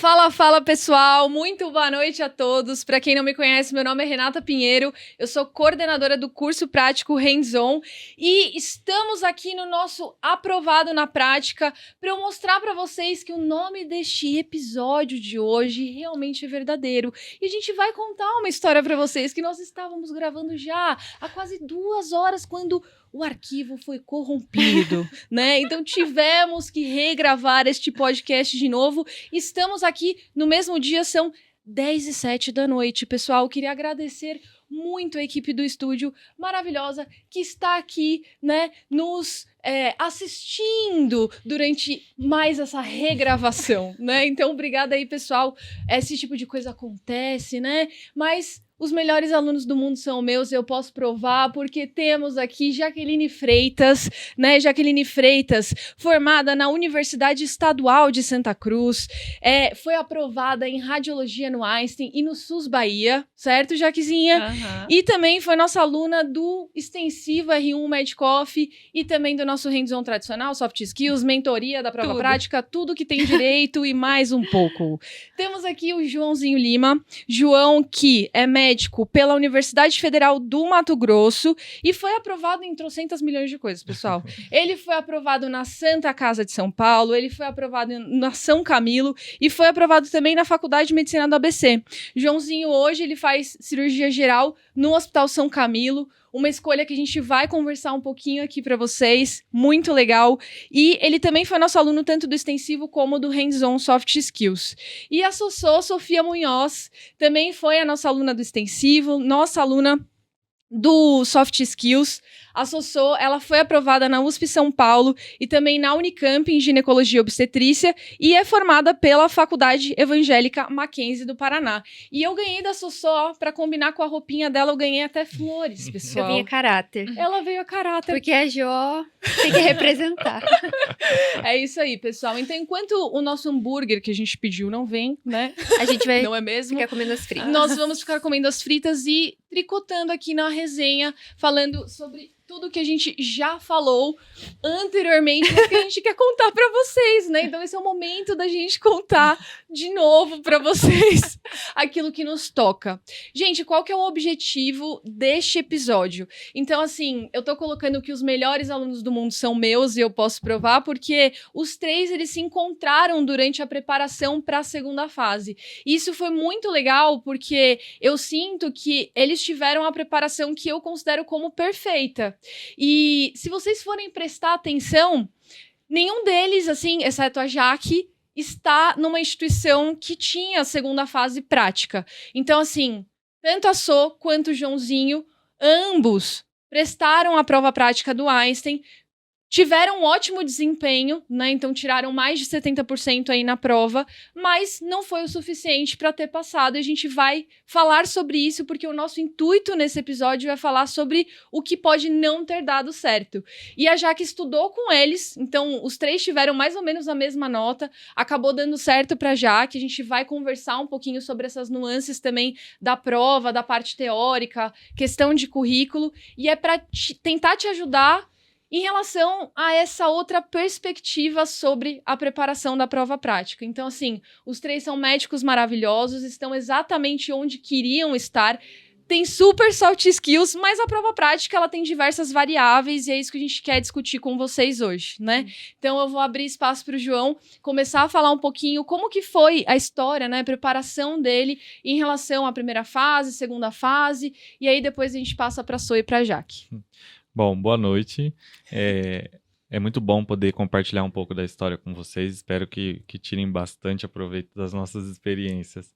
Fala pessoal, muito boa noite a todos. Para quem não me conhece, meu nome é Renata Pinheiro, eu sou coordenadora do curso prático Hands-On e estamos aqui no nosso Aprovado na Prática para eu mostrar para vocês que o nome deste episódio de hoje realmente é verdadeiro. E a gente vai contar uma história para vocês que nós estávamos gravando já há quase 2 horas quando o arquivo foi corrompido, né? Então tivemos que regravar este podcast de novo. Estamos aqui no mesmo dia, são 10h07 da noite. Pessoal, queria agradecer muito a equipe do estúdio maravilhosa que está aqui, né, nos assistindo durante mais essa regravação, né? Então, obrigada aí, pessoal. Esse tipo de coisa acontece, né? Mas os melhores alunos do mundo são meus, eu posso provar, porque temos aqui Jaqueline Freitas, né? Jaqueline Freitas, formada na Universidade Estadual de Santa Cruz, foi aprovada em Radiologia no Einstein e no SUS Bahia, certo, Jaquezinha? Uhum. E também foi nossa aluna do Extensivo R1 Medcoff e também do nosso Hands-On tradicional, Soft Skills, mentoria da prova prática, tudo que tem direito e mais um pouco. Temos aqui o Joãozinho Lima, João que é médico pela Universidade Federal do Mato Grosso e foi aprovado em trocentas milhões de coisas, pessoal. Ele foi aprovado na Santa Casa de São Paulo, ele foi aprovado na São Camilo e foi aprovado também na Faculdade de Medicina do ABC. Joãozinho hoje ele faz cirurgia geral no Hospital São Camilo, uma escolha que a gente vai conversar um pouquinho aqui para vocês, muito legal. E ele também foi nosso aluno tanto do extensivo como do Hands-On Soft Skills. E a Sofia Munhoz também foi a nossa aluna do extensivo, nossa aluna do Soft Skills. A Sossô, ela foi aprovada na USP São Paulo e também na Unicamp em Ginecologia e Obstetrícia e é formada pela Faculdade Evangélica Mackenzie do Paraná. E eu ganhei da Sossô, para combinar com a roupinha dela, eu ganhei até flores, pessoal. Eu vim a caráter. Ela veio a caráter. Porque a Jo tem que representar. É isso aí, pessoal. Então, enquanto o nosso hambúrguer que a gente pediu não vem, né? A gente vai não é mesmo? ficar comendo as fritas. Nós vamos ficar comendo as fritas e tricotando aqui na resenha, falando sobre tudo que a gente já falou anteriormente, mas que a gente quer contar pra vocês, né? Então esse é o momento da gente contar de novo pra vocês aquilo que nos toca. Gente, qual que é o objetivo deste episódio? Então, assim, eu tô colocando que os melhores alunos do mundo são meus e eu posso provar, porque os 3, eles se encontraram durante a preparação pra segunda fase. E isso foi muito legal, porque eu sinto que eles tiveram a preparação que eu considero como perfeita. E se vocês forem prestar atenção, nenhum deles, assim, exceto a Jaque, está numa instituição que tinha a segunda fase prática. Então, assim, tanto a Sô quanto o Joãozinho, ambos prestaram a prova prática do Einstein, tiveram um ótimo desempenho, né? Então tiraram mais de 70% aí na prova, mas não foi o suficiente para ter passado. E a gente vai falar sobre isso, porque o nosso intuito nesse episódio é falar sobre o que pode não ter dado certo. E a Jaque estudou com eles, então os 3 tiveram mais ou menos a mesma nota, acabou dando certo para a Jaque. A gente vai conversar um pouquinho sobre essas nuances também da prova, da parte teórica, questão de currículo, e é para tentar te ajudar em relação a essa outra perspectiva sobre a preparação da prova prática. Então, assim, os 3 são médicos maravilhosos, estão exatamente onde queriam estar, tem super soft skills, mas a prova prática, ela tem diversas variáveis e é isso que a gente quer discutir com vocês hoje, né? Então, eu vou abrir espaço para o João começar a falar um pouquinho como que foi a história, né, a preparação dele em relação à primeira fase, segunda fase, e aí depois a gente passa para a Sô e para a Jaque. Bom, boa noite. É muito bom poder compartilhar um pouco da história com vocês. Espero que tirem bastante aproveito das nossas experiências.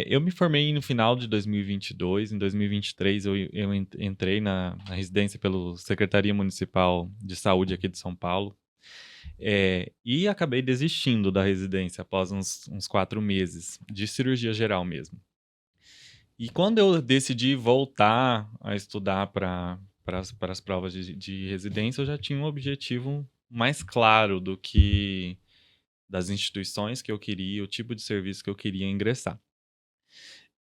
Eu me formei no final de 2022. Em 2023, eu entrei na residência pela Secretaria Municipal de Saúde aqui de São Paulo. E acabei desistindo da residência após uns 4 meses, de cirurgia geral mesmo. E quando eu decidi voltar a estudar para as provas de residência, eu já tinha um objetivo mais claro do que das instituições que eu queria, o tipo de serviço que eu queria ingressar.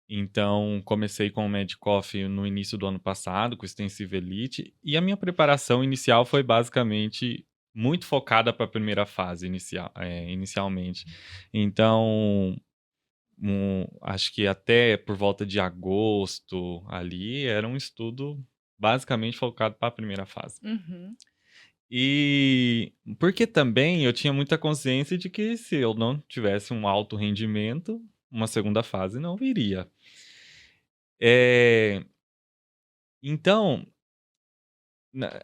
Então, comecei com o Medcoff no início do ano passado, com o Extensive Elite, e a minha preparação inicial foi basicamente muito focada para a primeira fase inicialmente. Então, acho que até por volta de agosto ali era um estudo basicamente focado para a primeira fase. Uhum. E porque também eu tinha muita consciência de que se eu não tivesse um alto rendimento, uma segunda fase não viria. Então,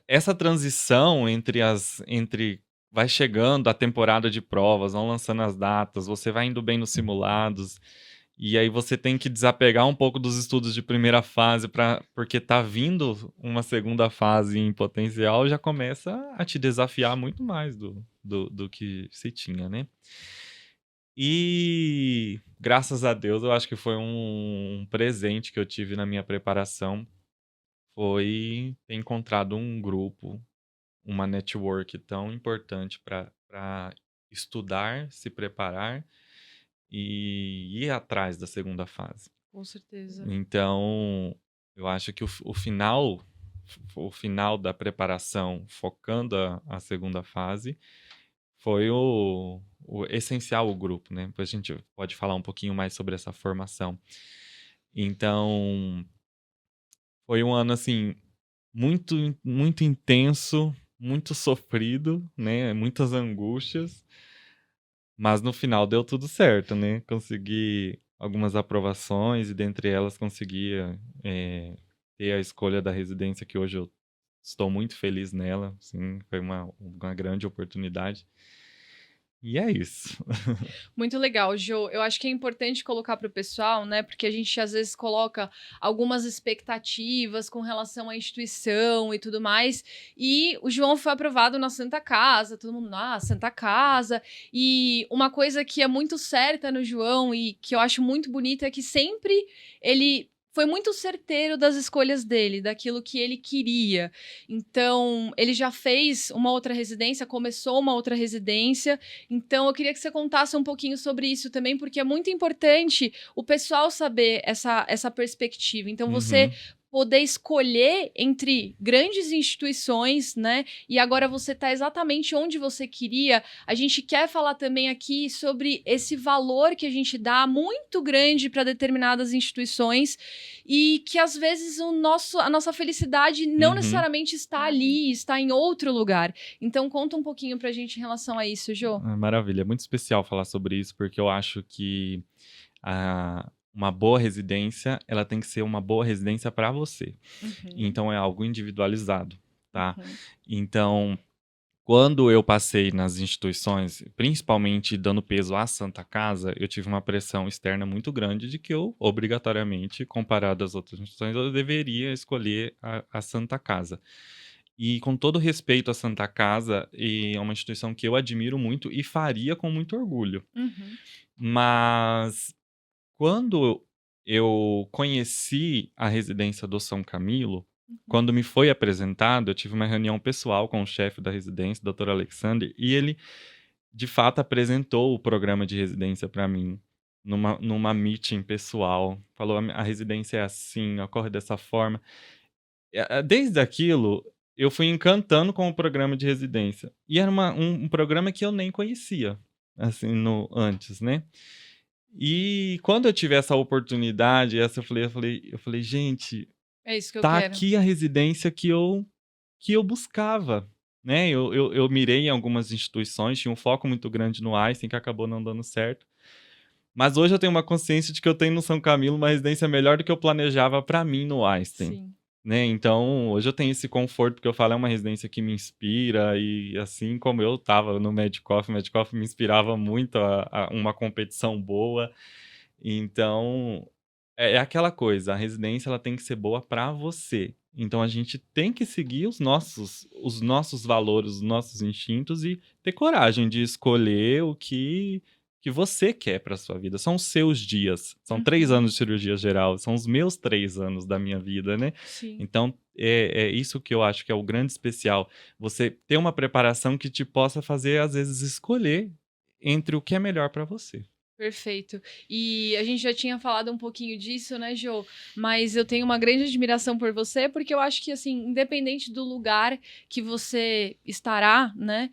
essa transição entre vai chegando a temporada de provas, vão lançando as datas, você vai indo bem nos simulados, e aí você tem que desapegar um pouco dos estudos de primeira fase porque tá vindo uma segunda fase em potencial, já começa a te desafiar muito mais do que se tinha, né? E graças a Deus, eu acho que foi um presente que eu tive na minha preparação, foi ter encontrado um grupo, uma network tão importante para estudar, se preparar e ir atrás da segunda fase. Com certeza. Então, eu acho que o final da preparação, focando a segunda fase, foi o essencial, o grupo, né? Depois a gente pode falar um pouquinho mais sobre essa formação. Então, foi um ano, assim, muito, muito intenso, muito sofrido, né? Muitas angústias, mas no final deu tudo certo, né? Consegui algumas aprovações e dentre elas conseguia ter a escolha da residência que hoje eu estou muito feliz nela, assim, foi uma grande oportunidade. E é isso. Muito legal, Jo. Eu acho que é importante colocar para o pessoal, né? Porque a gente às vezes coloca algumas expectativas com relação à instituição e tudo mais. E o João foi aprovado na Santa Casa, todo mundo, Santa Casa. E uma coisa que é muito certa no João e que eu acho muito bonita é que sempre ele foi muito certeiro das escolhas dele, daquilo que ele queria. Então, ele já fez uma outra residência, começou uma outra residência. Então, eu queria que você contasse um pouquinho sobre isso também, porque é muito importante o pessoal saber essa perspectiva. Então, você Uhum. poder escolher entre grandes instituições, né? E agora você está exatamente onde você queria. A gente quer falar também aqui sobre esse valor que a gente dá muito grande para determinadas instituições e que às vezes a nossa felicidade não Uhum. necessariamente está ali, está em outro lugar. Então, conta um pouquinho pra gente em relação a isso, Jô. Maravilha, é muito especial falar sobre isso, porque eu acho que uma boa residência, ela tem que ser uma boa residência para você. Então é algo individualizado, tá? Uhum. Então, quando eu passei nas instituições, principalmente dando peso à Santa Casa, eu tive uma pressão externa muito grande de que eu, obrigatoriamente, comparado às outras instituições, eu deveria escolher a Santa Casa. E com todo respeito à Santa Casa, é uma instituição que eu admiro muito e faria com muito orgulho. Uhum. Mas quando eu conheci a residência do São Camilo, quando me foi apresentado, eu tive uma reunião pessoal com o chefe da residência, Dr. Alexander, e ele, de fato, apresentou o programa de residência para mim numa meeting pessoal. Falou, a residência é assim, ocorre dessa forma. Desde aquilo, eu fui encantando com o programa de residência. E era um programa que eu nem conhecia, assim, antes, né? E quando eu tive essa oportunidade, eu falei, gente, É isso que eu tá quero. aqui a residência que eu buscava, né? Eu mirei em algumas instituições, tinha um foco muito grande no Einstein, que acabou não dando certo. Mas hoje eu tenho uma consciência de que eu tenho no São Camilo uma residência melhor do que eu planejava para mim no Einstein. Sim. Né? Então, hoje eu tenho esse conforto, porque eu falo, é uma residência que me inspira, e assim como eu estava no Medcoff, o Medcoff me inspirava muito a uma competição boa. Então, é aquela coisa, a residência ela tem que ser boa para você. Então, a gente tem que seguir os nossos valores, os nossos instintos e ter coragem de escolher o que você quer para sua vida. São os seus dias. São 3 anos de cirurgia geral. São os meus 3 anos da minha vida, né? Sim. Então, é isso que eu acho que é o grande especial. Você ter uma preparação que te possa fazer, às vezes, escolher entre o que é melhor para você. Perfeito. E a gente já tinha falado um pouquinho disso, né, Jo? Mas eu tenho uma grande admiração por você, porque eu acho que, assim, independente do lugar que você estará, né,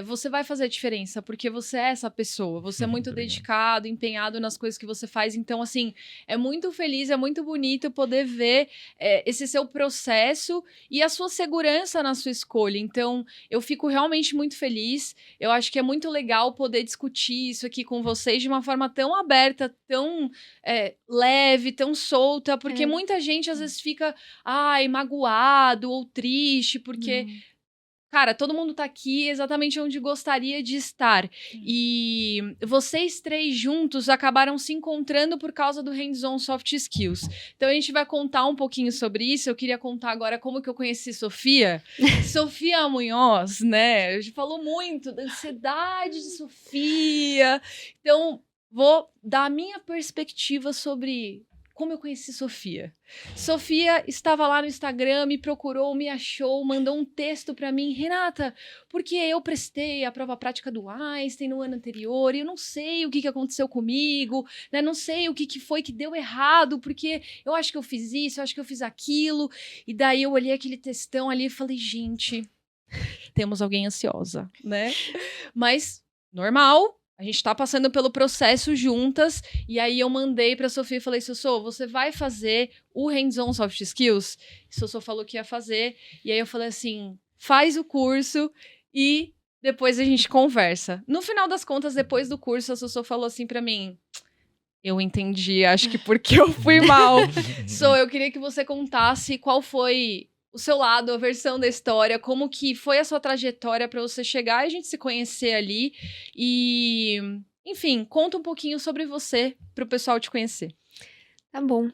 você vai fazer a diferença, porque você é essa pessoa. Você é muito Obrigado. dedicado, empenhado nas coisas que você faz. Então, assim, é muito feliz, é muito bonito poder ver esse seu processo e a sua segurança na sua escolha. Então, eu fico realmente muito feliz. Eu acho que é muito legal poder discutir isso aqui com vocês de uma forma tão aberta, tão leve, tão solta, porque muita gente às vezes fica, magoado ou triste, porque, cara, todo mundo tá aqui exatamente onde gostaria de estar. E vocês três juntos acabaram se encontrando por causa do Hands-on Soft Skills. Então a gente vai contar um pouquinho sobre isso. Eu queria contar agora como que eu conheci Sofia. Sofia Munhoz, né? A gente falou muito da ansiedade de Sofia. Então, vou dar a minha perspectiva sobre como eu conheci Sofia. Sofia estava lá no Instagram, me procurou, me achou, mandou um texto para mim. Renata, porque eu prestei a prova prática do Einstein no ano anterior e eu não sei o que aconteceu comigo, né? Não sei o que foi que deu errado, porque eu acho que eu fiz isso, eu acho que eu fiz aquilo. E daí eu olhei aquele textão ali e falei, gente, temos alguém ansiosa, né? Mas, normal. A gente tá passando pelo processo juntas, e aí eu mandei pra Sofia e falei, Sossô, você vai fazer o Hands-on Soft Skills? E Sossô falou que ia fazer, e aí eu falei assim, faz o curso e depois a gente conversa. No final das contas, depois do curso, a Sossô falou assim pra mim, eu entendi, acho que porque eu fui mal. Eu queria que você contasse qual foi o seu lado, a versão da história, como que foi a sua trajetória para você chegar e a gente se conhecer ali. E, enfim, conta um pouquinho sobre você para o pessoal te conhecer. Tá bom.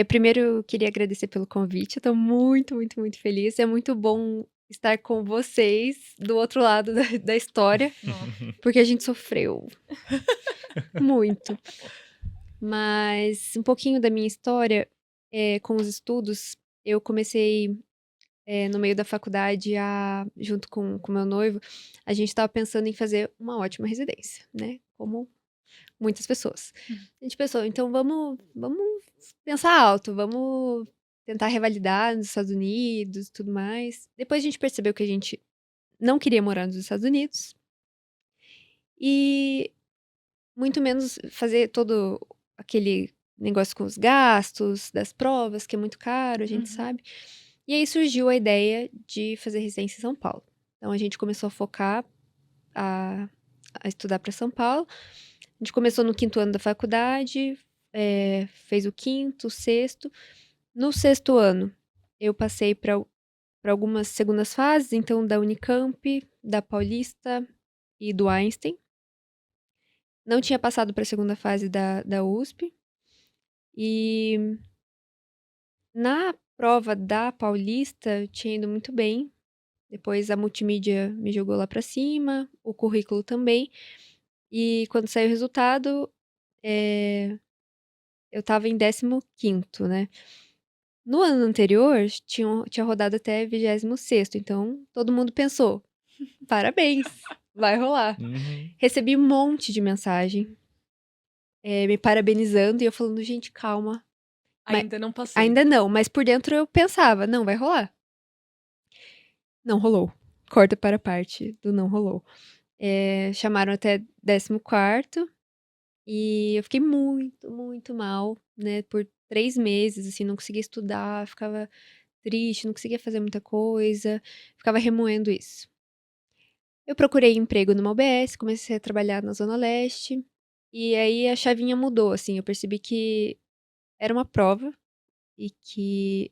Primeiro, eu queria agradecer pelo convite. Eu tô muito, muito, muito feliz. É muito bom estar com vocês do outro lado da história, porque a gente sofreu muito. Mas um pouquinho da minha história com os estudos, eu comecei no meio da faculdade, junto com meu noivo, a gente estava pensando em fazer uma ótima residência, né? Como muitas pessoas. A gente pensou, então vamos pensar alto, vamos tentar revalidar nos Estados Unidos e tudo mais. Depois a gente percebeu que a gente não queria morar nos Estados Unidos e muito menos fazer todo aquele negócio com os gastos das provas, que é muito caro, a gente sabe. E aí surgiu a ideia de fazer residência em São Paulo. Então a gente começou a focar a estudar para São Paulo. A gente começou no 5º ano da faculdade, fez o 5º, o 6º. No 6º ano, eu passei para algumas segundas fases, então da Unicamp, da Paulista e do Einstein. Não tinha passado para a segunda fase da USP. E na prova da Paulista, eu tinha ido muito bem. Depois a multimídia me jogou lá pra cima, o currículo também. E quando saiu o resultado, eu tava em 15º, né? No ano anterior, tinha rodado até 26º, então todo mundo pensou, parabéns, vai rolar. Recebi um monte de mensagem, me parabenizando, e eu falando, gente, calma. Ainda não passei. Ainda não, mas por dentro eu pensava, não, vai rolar. Não rolou. Corta para a parte do não rolou. Chamaram até 14º e eu fiquei muito, muito mal, né? Por 3 meses, assim, não conseguia estudar, ficava triste, não conseguia fazer muita coisa, ficava remoendo isso. Eu procurei emprego numa UBS, comecei a trabalhar na Zona Leste, e aí a chavinha mudou, assim, eu percebi que era uma prova e que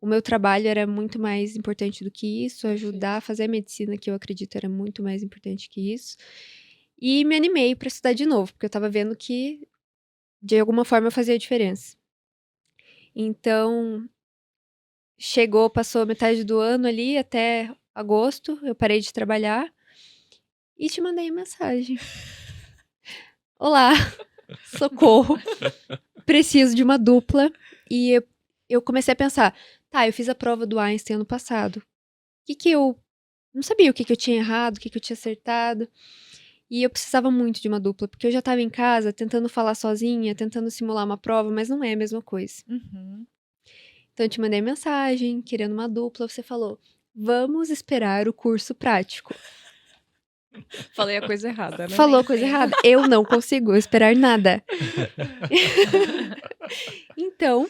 o meu trabalho era muito mais importante do que isso, ajudar a fazer a medicina, que eu acredito era muito mais importante que isso. E me animei para estudar de novo, porque eu estava vendo que, de alguma forma, eu fazia a diferença. Então, passou metade do ano ali, até agosto, eu parei de trabalhar e te mandei a mensagem. Olá, socorro, preciso de uma dupla. E eu comecei a pensar, tá, eu fiz a prova do Einstein ano passado. Eu não sabia o que eu tinha errado, o que eu tinha acertado. E eu precisava muito de uma dupla, porque eu já tava em casa tentando falar sozinha, tentando simular uma prova, mas não é a mesma coisa. Uhum. Então eu te mandei mensagem, querendo uma dupla, você falou, vamos esperar o curso prático. Falei a coisa errada, né? Falou a coisa errada. Eu não consigo esperar nada. Então,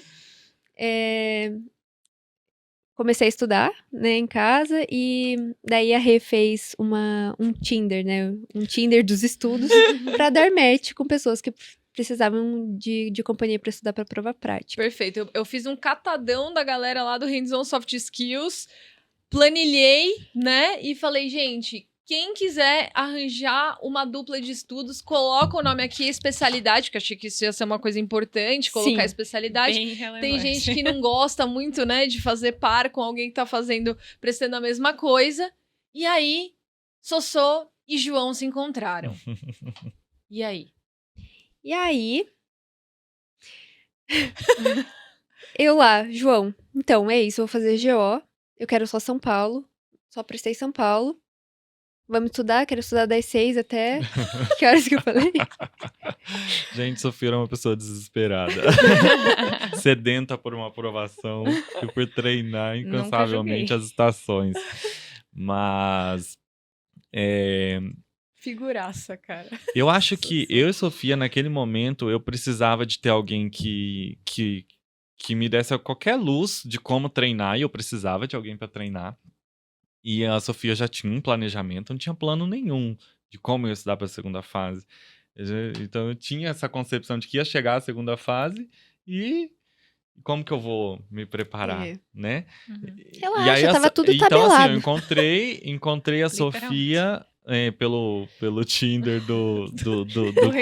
comecei a estudar, né, em casa, e daí a Rê fez um Tinder, né, um Tinder dos estudos, pra dar match com pessoas que precisavam de companhia pra estudar pra prova prática. Perfeito. Eu fiz um catadão da galera lá do Hands-on Soft Skills, planilhei, né, e falei, gente, quem quiser arranjar uma dupla de estudos, coloca o nome aqui, especialidade, porque achei que isso ia ser uma coisa importante, colocar Sim. a especialidade. Bem relevante. Tem gente que não gosta muito, né, de fazer par com alguém que tá prestando a mesma coisa. E aí, Sossô e João se encontraram. E aí? E aí, eu lá, João, então é isso, vou fazer GO, eu quero só São Paulo, só prestei São Paulo. Vamos estudar? Quero estudar das 6 até... Que horas que eu falei? Gente, Sofia era uma pessoa desesperada. Sedenta por uma aprovação e por treinar incansavelmente as estações. Mas... Figuraça, cara. eu acho que eu e Sofia, naquele momento, eu precisava de ter alguém que me desse qualquer luz de como treinar. E eu precisava de alguém para treinar. E a Sofia já tinha um planejamento, não tinha plano nenhum de como eu ia estudar para a segunda fase. Então eu tinha essa concepção de que ia chegar a segunda fase e como que eu vou me preparar, né? Uhum. Relaxa, tava tudo então, tabelado. assim, eu encontrei a Sofia pelo Tinder do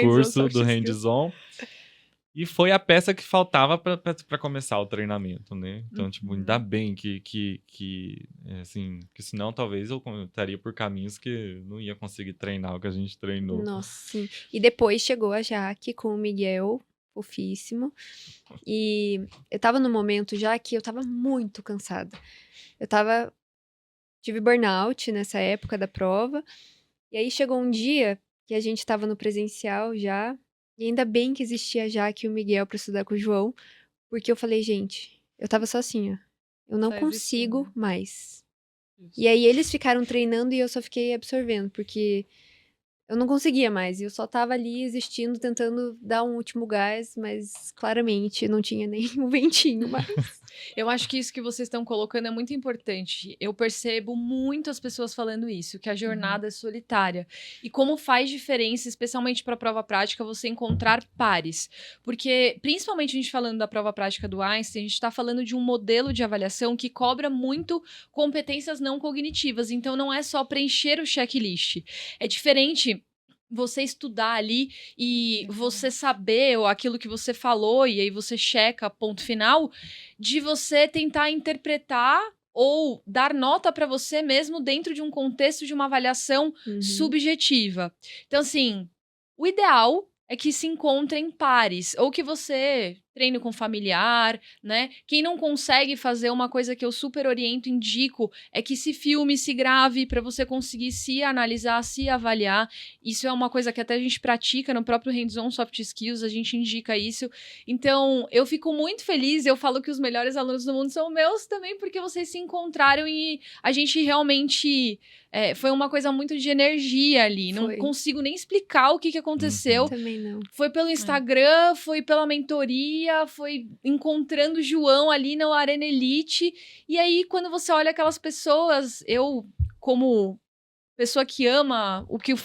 curso, do Hands-on. E foi a peça que faltava para começar o treinamento, né? Então, tipo, ainda bem que senão talvez eu estaria por caminhos que não ia conseguir treinar o que a gente treinou. Nossa, sim. E depois chegou a Jaque com o Miguel, fofíssimo. E eu tava no momento já que eu tava muito cansada. Tive burnout nessa época da prova. E aí chegou um dia que a gente tava no presencial já. E ainda bem que existia a Jaque e o Miguel pra estudar com o João. Porque eu falei, gente, eu tava só assim, ó. Eu não Só consigo existindo. mais. E aí eles ficaram treinando e eu só fiquei absorvendo, porque eu não conseguia mais. E eu só tava ali existindo, tentando dar um último gás, mas claramente não tinha nem um ventinho mais. Eu acho que isso que vocês estão colocando é muito importante. Eu percebo muitas pessoas falando isso, que a jornada é solitária. E como faz diferença, especialmente para a prova prática, você encontrar pares. Porque, principalmente a gente falando da prova prática do Einstein, a gente está falando de um modelo de avaliação que cobra muito competências não cognitivas. Então, não é só preencher o checklist. É diferente você estudar ali e você saber aquilo que você falou e aí você checa ponto final, de você tentar interpretar ou dar nota para você mesmo dentro de um contexto de uma avaliação subjetiva. Então, assim, o ideal é que se encontrem pares, ou que você treine com familiar, né? Quem não consegue fazer uma coisa que eu super oriento, indico, é que se filme, se grave, para você conseguir se analisar, se avaliar. Isso é uma coisa que até a gente pratica no próprio Hands-on Soft Skills, a gente indica isso. Então, eu fico muito feliz, eu falo que os melhores alunos do mundo são meus também, porque vocês se encontraram e a gente realmente... foi uma coisa muito de energia ali. Não consigo nem explicar o que aconteceu. Também não. Foi pelo Instagram, foi pela mentoria, foi encontrando o João ali na Arena Elite. E aí, quando você olha aquelas pessoas, eu, como pessoa que ama o que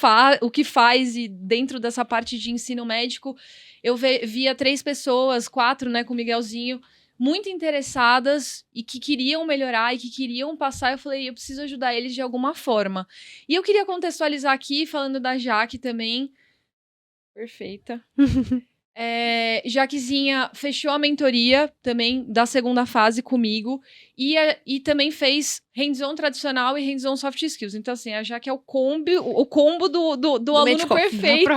faz e dentro dessa parte de ensino médico, eu via 3 pessoas, 4, né, com o Miguelzinho, muito interessadas e que queriam melhorar e que queriam passar. Eu falei, eu preciso ajudar eles de alguma forma. E eu queria contextualizar aqui, falando da Jaque também. Perfeita. Jaquezinha fechou a mentoria também da segunda fase comigo e também fez hands-on tradicional e hands-on soft skills. Então, assim, a Jaque é o combo do aluno perfeito.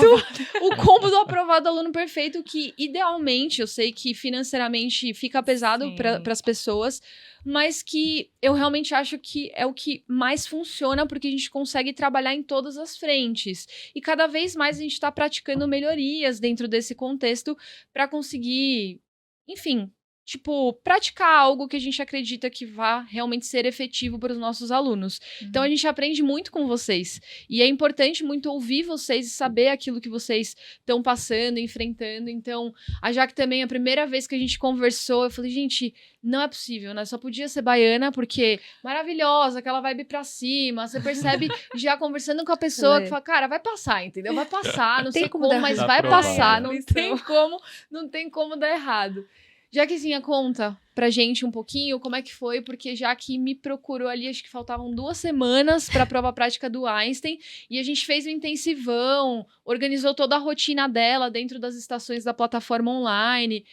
O combo do aprovado aluno perfeito, que idealmente, eu sei que financeiramente fica pesado para as pessoas, mas que eu realmente acho que é o que mais funciona, porque a gente consegue trabalhar em todas as frentes. E cada vez mais a gente está praticando melhorias dentro desse contexto para conseguir, enfim, tipo, praticar algo que a gente acredita que vá realmente ser efetivo para os nossos alunos. Então a gente aprende muito com vocês. E é importante muito ouvir vocês e saber aquilo que vocês estão passando, enfrentando. Então, a Jaque também, a primeira vez que a gente conversou, eu falei, gente, não é possível, né? Só podia ser baiana, porque maravilhosa, aquela vibe pra cima. Você percebe já conversando com a pessoa que fala, cara, vai passar, entendeu? Vai passar, não Tem sei como como, dar mas ruim. vai Tá passar. aprovado. Não tem como dar errado. Jaquezinha, conta pra gente um pouquinho como é que foi, porque Jaque me procurou ali, acho que faltavam 2 semanas pra prova prática do Einstein, e a gente fez um intensivão, organizou toda a rotina dela dentro das estações da plataforma online.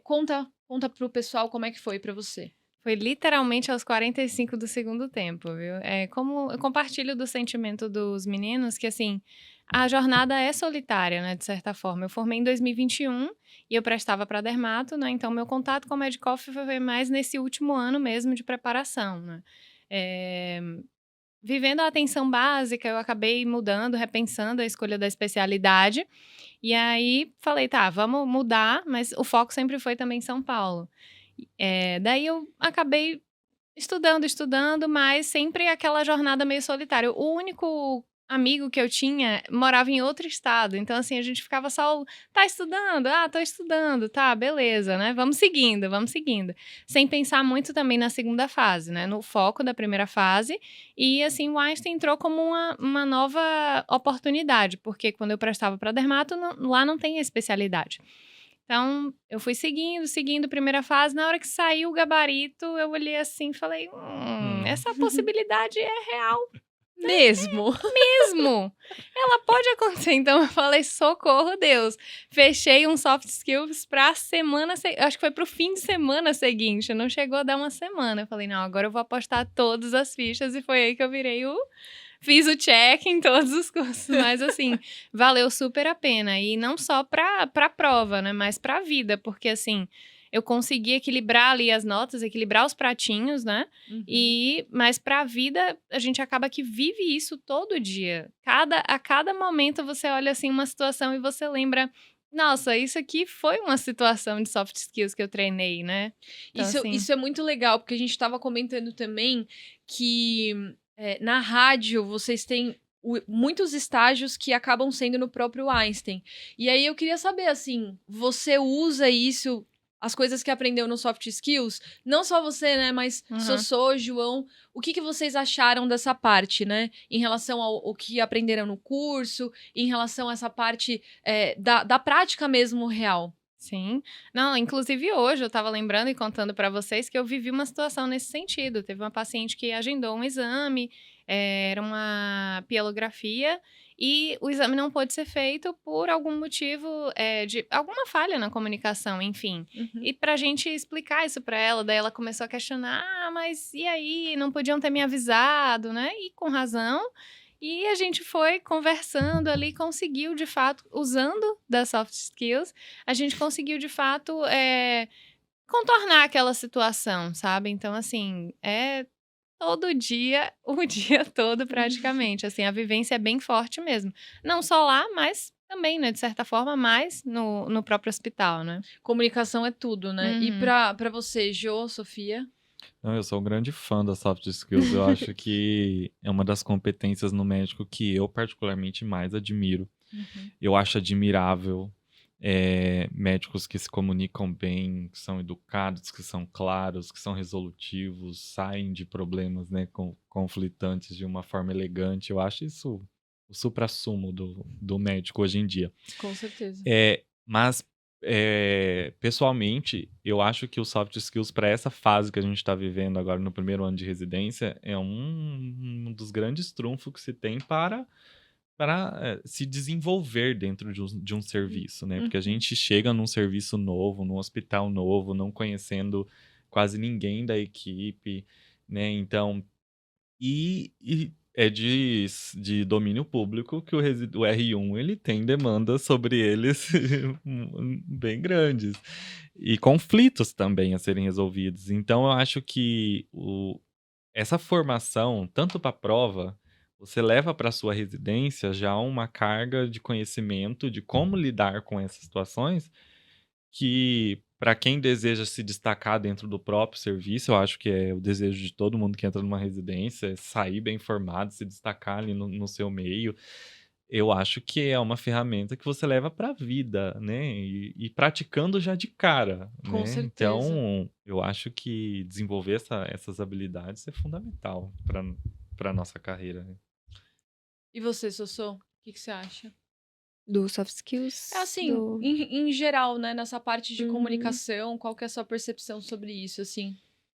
Conta pro pessoal como é que foi pra você. Foi literalmente aos 45 do segundo tempo, viu? Como eu compartilho do sentimento dos meninos, que assim, a jornada é solitária, né, de certa forma. Eu formei em 2021 e eu prestava para dermato, né? Então, meu contato com o Medicoff foi mais nesse último ano mesmo de preparação, né? É, Vivendo a atenção básica, eu acabei mudando, repensando a escolha da especialidade. E aí, falei, tá, vamos mudar, mas o foco sempre foi também em São Paulo. Daí eu acabei estudando, mas sempre aquela jornada meio solitária. O único amigo que eu tinha morava em outro estado, então assim, a gente ficava só, tá estudando? Ah, tô estudando, tá, beleza, né? Vamos seguindo. Sem pensar muito também na segunda fase, né? No foco da primeira fase. E assim, o Einstein entrou como uma nova oportunidade, porque quando eu prestava para dermato, lá não tem a especialidade. Então, eu fui seguindo, primeira fase. Na hora que saiu o gabarito, eu olhei assim e falei, essa possibilidade é real Mesmo. mesmo. Ela pode acontecer. Então, eu falei, socorro, Deus. Fechei um soft skills pra semana, acho que foi pro fim de semana seguinte, não chegou a dar uma semana. Eu falei, não, agora eu vou apostar todas as fichas, e foi aí que eu virei Fiz o check em todos os cursos, mas assim, valeu super a pena. E não só pra prova, né, mas pra vida, porque assim, eu consegui equilibrar ali as notas, equilibrar os pratinhos, né, mas pra vida, a gente acaba que vive isso todo dia. A cada momento você olha assim uma situação e você lembra, nossa, isso aqui foi uma situação de soft skills que eu treinei, né? Então, assim, Isso é muito legal, porque a gente estava comentando também que na rádio vocês têm muitos estágios que acabam sendo no próprio Einstein. E aí eu queria saber, assim, você usa isso, as coisas que aprendeu no Soft Skills, não só você, né, mas Sossô, João, o que vocês acharam dessa parte, né, em relação ao que aprenderam no curso, em relação a essa parte da prática mesmo real? Sim. Não, inclusive hoje eu estava lembrando e contando para vocês que eu vivi uma situação nesse sentido. Teve uma paciente que agendou um exame, era uma pielografia, e o exame não pôde ser feito por algum motivo, de alguma falha na comunicação, enfim. E pra gente explicar isso para ela, daí ela começou a questionar, mas e aí, não podiam ter me avisado, né? E com razão. E a gente foi conversando ali, conseguiu de fato, usando das soft skills, a gente conseguiu de fato contornar aquela situação, sabe? Então, assim, todo dia, o dia todo praticamente. Assim, a vivência é bem forte mesmo. Não só lá, mas também, né? De certa forma, mais no próprio hospital, né? Comunicação é tudo, né? E pra você, Jo, Sofia? Não, eu sou um grande fã das soft skills. Eu acho que é uma das competências no médico que eu particularmente mais admiro. Eu acho admirável médicos que se comunicam bem, que são educados, que são claros, que são resolutivos, saem de problemas, né, conflitantes de uma forma elegante. Eu acho isso o suprassumo do médico hoje em dia. Com certeza. Mas pessoalmente, eu acho que o soft skills para essa fase que a gente está vivendo agora no primeiro ano de residência é um dos grandes trunfos que se tem para se desenvolver dentro de um serviço, né? Porque a gente chega num serviço novo, num hospital novo, não conhecendo quase ninguém da equipe, né? Então, e é de domínio público que o R1 ele tem demandas sobre eles bem grandes. E conflitos também a serem resolvidos. Então, eu acho que essa formação, tanto para a prova, você leva para sua residência já uma carga de conhecimento de como lidar com essas situações, que para quem deseja se destacar dentro do próprio serviço, eu acho que é o desejo de todo mundo que entra numa residência, é sair bem formado, se destacar ali no seu meio. Eu acho que é uma ferramenta que você leva para a vida, né? E praticando já de cara, Com né? certeza. Então, eu acho que desenvolver essas habilidades é fundamental para nossa carreira, né? E você, Sossô? O que você acha? Do soft skills. É assim, do... em geral, né? Nessa parte de Uhum. comunicação, qual que é a sua percepção sobre isso, assim?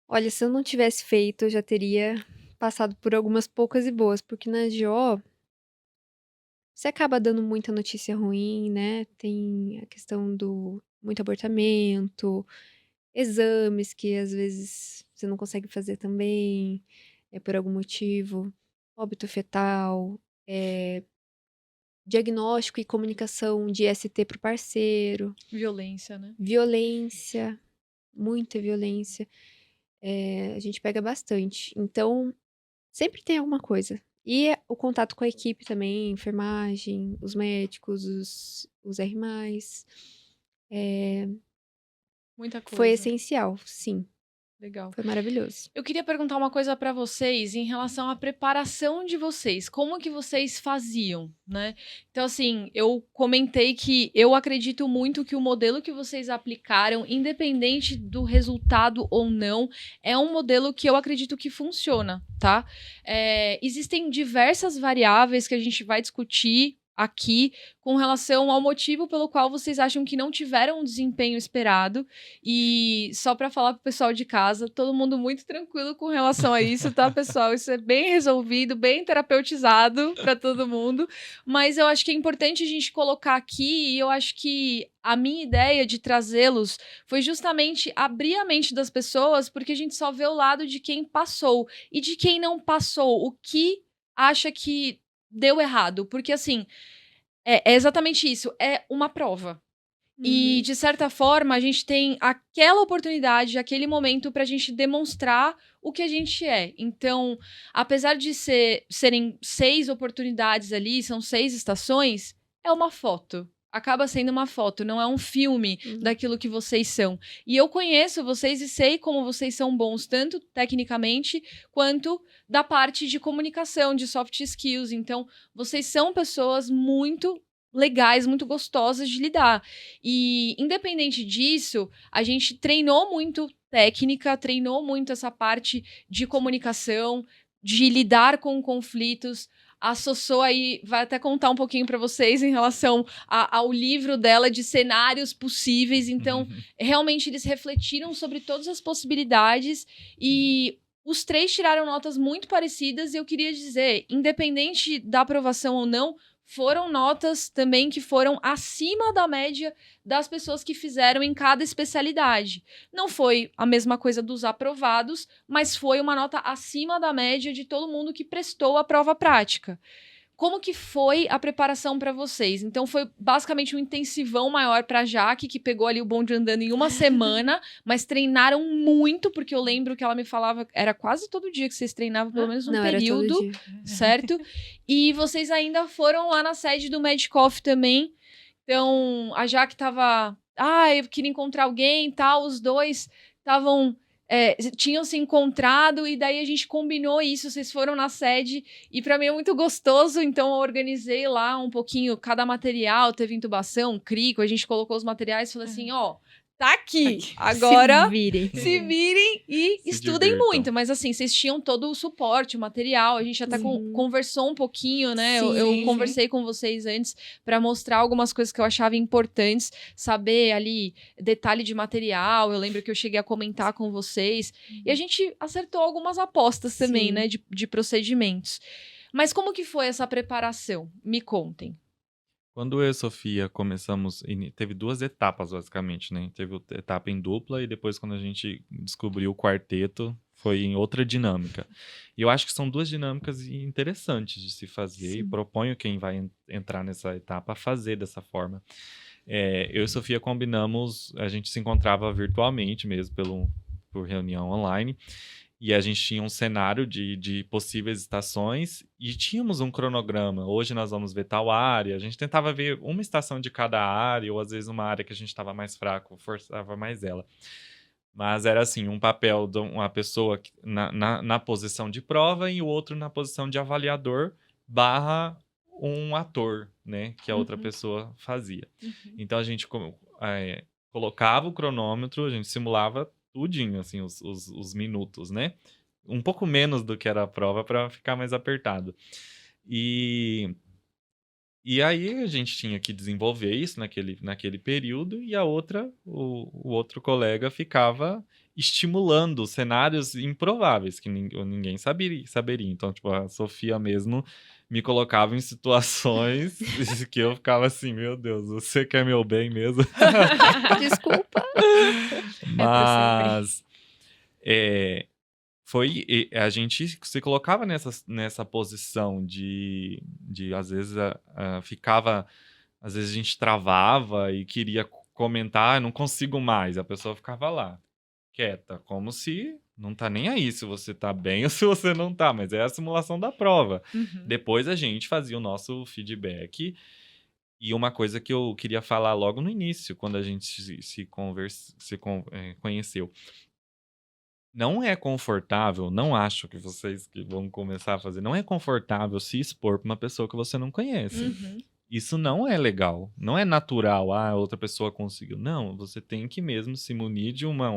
Olha, se eu não tivesse feito, eu já teria passado por algumas poucas e boas, porque na GO você acaba dando muita notícia ruim, né? Tem a questão do muito abortamento, exames que às vezes você não consegue fazer também, por algum motivo, óbito fetal, diagnóstico e comunicação de ST pro parceiro, Violência, né? violência, muita violência. A gente pega bastante. Então, sempre tem alguma coisa. E o contato com a equipe também, enfermagem, os médicos, os R+. Muita coisa. Foi essencial, sim. Legal. Foi maravilhoso. Eu queria perguntar uma coisa pra vocês em relação à preparação de vocês. Como que vocês faziam, né? Então, assim, eu comentei que eu acredito muito que o modelo que vocês aplicaram, independente do resultado ou não, é um modelo que eu acredito que funciona, tá? Existem diversas variáveis que a gente vai discutir aqui com relação ao motivo pelo qual vocês acham que não tiveram um desempenho esperado. E só para falar pro pessoal de casa, todo mundo muito tranquilo com relação a isso, tá, pessoal? Isso é bem resolvido, bem terapeutizado para todo mundo. Mas eu acho que é importante a gente colocar aqui, e eu acho que a minha ideia de trazê-los foi justamente abrir a mente das pessoas, porque a gente só vê o lado de quem passou e de quem não passou, o que acha que deu errado. Porque, assim, é exatamente isso, é uma prova. E, de certa forma, a gente tem aquela oportunidade, aquele momento pra gente demonstrar o que a gente é. Então, apesar de serem 6 oportunidades ali, são 6 estações, é uma foto. Acaba sendo uma foto, não é um filme daquilo que vocês são. E eu conheço vocês e sei como vocês são bons, tanto tecnicamente, quanto da parte de comunicação, de soft skills. Então, vocês são pessoas muito legais, muito gostosas de lidar. E, independente disso, a gente treinou muito técnica, treinou muito essa parte de comunicação, de lidar com conflitos. A Sossô aí vai até contar um pouquinho para vocês em relação ao livro dela de cenários possíveis. Então, realmente eles refletiram sobre todas as possibilidades e os 3 tiraram notas muito parecidas. E eu queria dizer, independente da aprovação ou não, foram notas também que foram acima da média das pessoas que fizeram em cada especialidade. Não foi a mesma coisa dos aprovados, mas foi uma nota acima da média de todo mundo que prestou a prova prática. Como que foi a preparação para vocês? Então, foi basicamente um intensivão maior para a Jaque, que pegou ali o bonde andando em uma semana, mas treinaram muito, porque eu lembro que ela me falava, era quase todo dia que vocês treinavam, pelo menos um período, era todo dia. certo? E vocês ainda foram lá na sede do Medicoff também. Então, a Jaque tava, eu queria encontrar alguém e tal, os dois estavam... tinham se encontrado e daí a gente combinou isso, vocês foram na sede e pra mim é muito gostoso, então eu organizei lá um pouquinho cada material, teve intubação, crico, a gente colocou os materiais e falou assim, tá aqui, agora se virem e Se estudem divirtam. muito, mas assim, vocês tinham todo o suporte, o material, a gente até conversou um pouquinho, né, eu conversei com vocês antes pra mostrar algumas coisas que eu achava importantes, saber ali detalhe de material, eu lembro que eu cheguei a comentar com vocês, e a gente acertou algumas apostas também, Sim. né, de procedimentos. Mas como que foi essa preparação? Me contem. Quando eu e a Sofia começamos, teve 2 etapas basicamente, né? Teve a etapa em dupla e depois quando a gente descobriu o quarteto, foi em outra dinâmica. E eu acho que são 2 dinâmicas interessantes de se fazer e proponho quem vai entrar nessa etapa a fazer dessa forma. Eu e Sofia combinamos, a gente se encontrava virtualmente mesmo por reunião online, e a gente tinha um cenário de possíveis estações e tínhamos um cronograma. Hoje nós vamos ver tal área, a gente tentava ver uma estação de cada área, ou às vezes uma área que a gente estava mais fraco, forçava mais ela. Mas era assim, um papel de uma pessoa na posição de prova e o outro na posição de avaliador / um ator, né? Que a outra pessoa fazia. Então a gente colocava o cronômetro, a gente simulava tudinho, assim, os minutos, né? Um pouco menos do que era a prova para ficar mais apertado. E aí a gente tinha que desenvolver isso naquele período, e o outro colega ficava estimulando cenários improváveis que ninguém saberia. Então, tipo, a Sofia mesmo me colocava em situações que eu ficava assim, meu Deus, você quer meu bem mesmo? Desculpa. Mas a gente se colocava nessa posição de às vezes ficava, às vezes a gente travava e queria comentar, não consigo mais, a pessoa ficava lá, quieta, como se não tá nem aí se você tá bem ou se você não tá, mas é a simulação da prova. Depois a gente fazia o nosso feedback. E uma coisa que eu queria falar logo no início, quando a gente conheceu. Não é confortável, não acho que vocês que vão começar a fazer, não é confortável se expor para uma pessoa que você não conhece. Isso não é legal, não é natural, outra pessoa conseguiu. Não, você tem que mesmo se munir de uma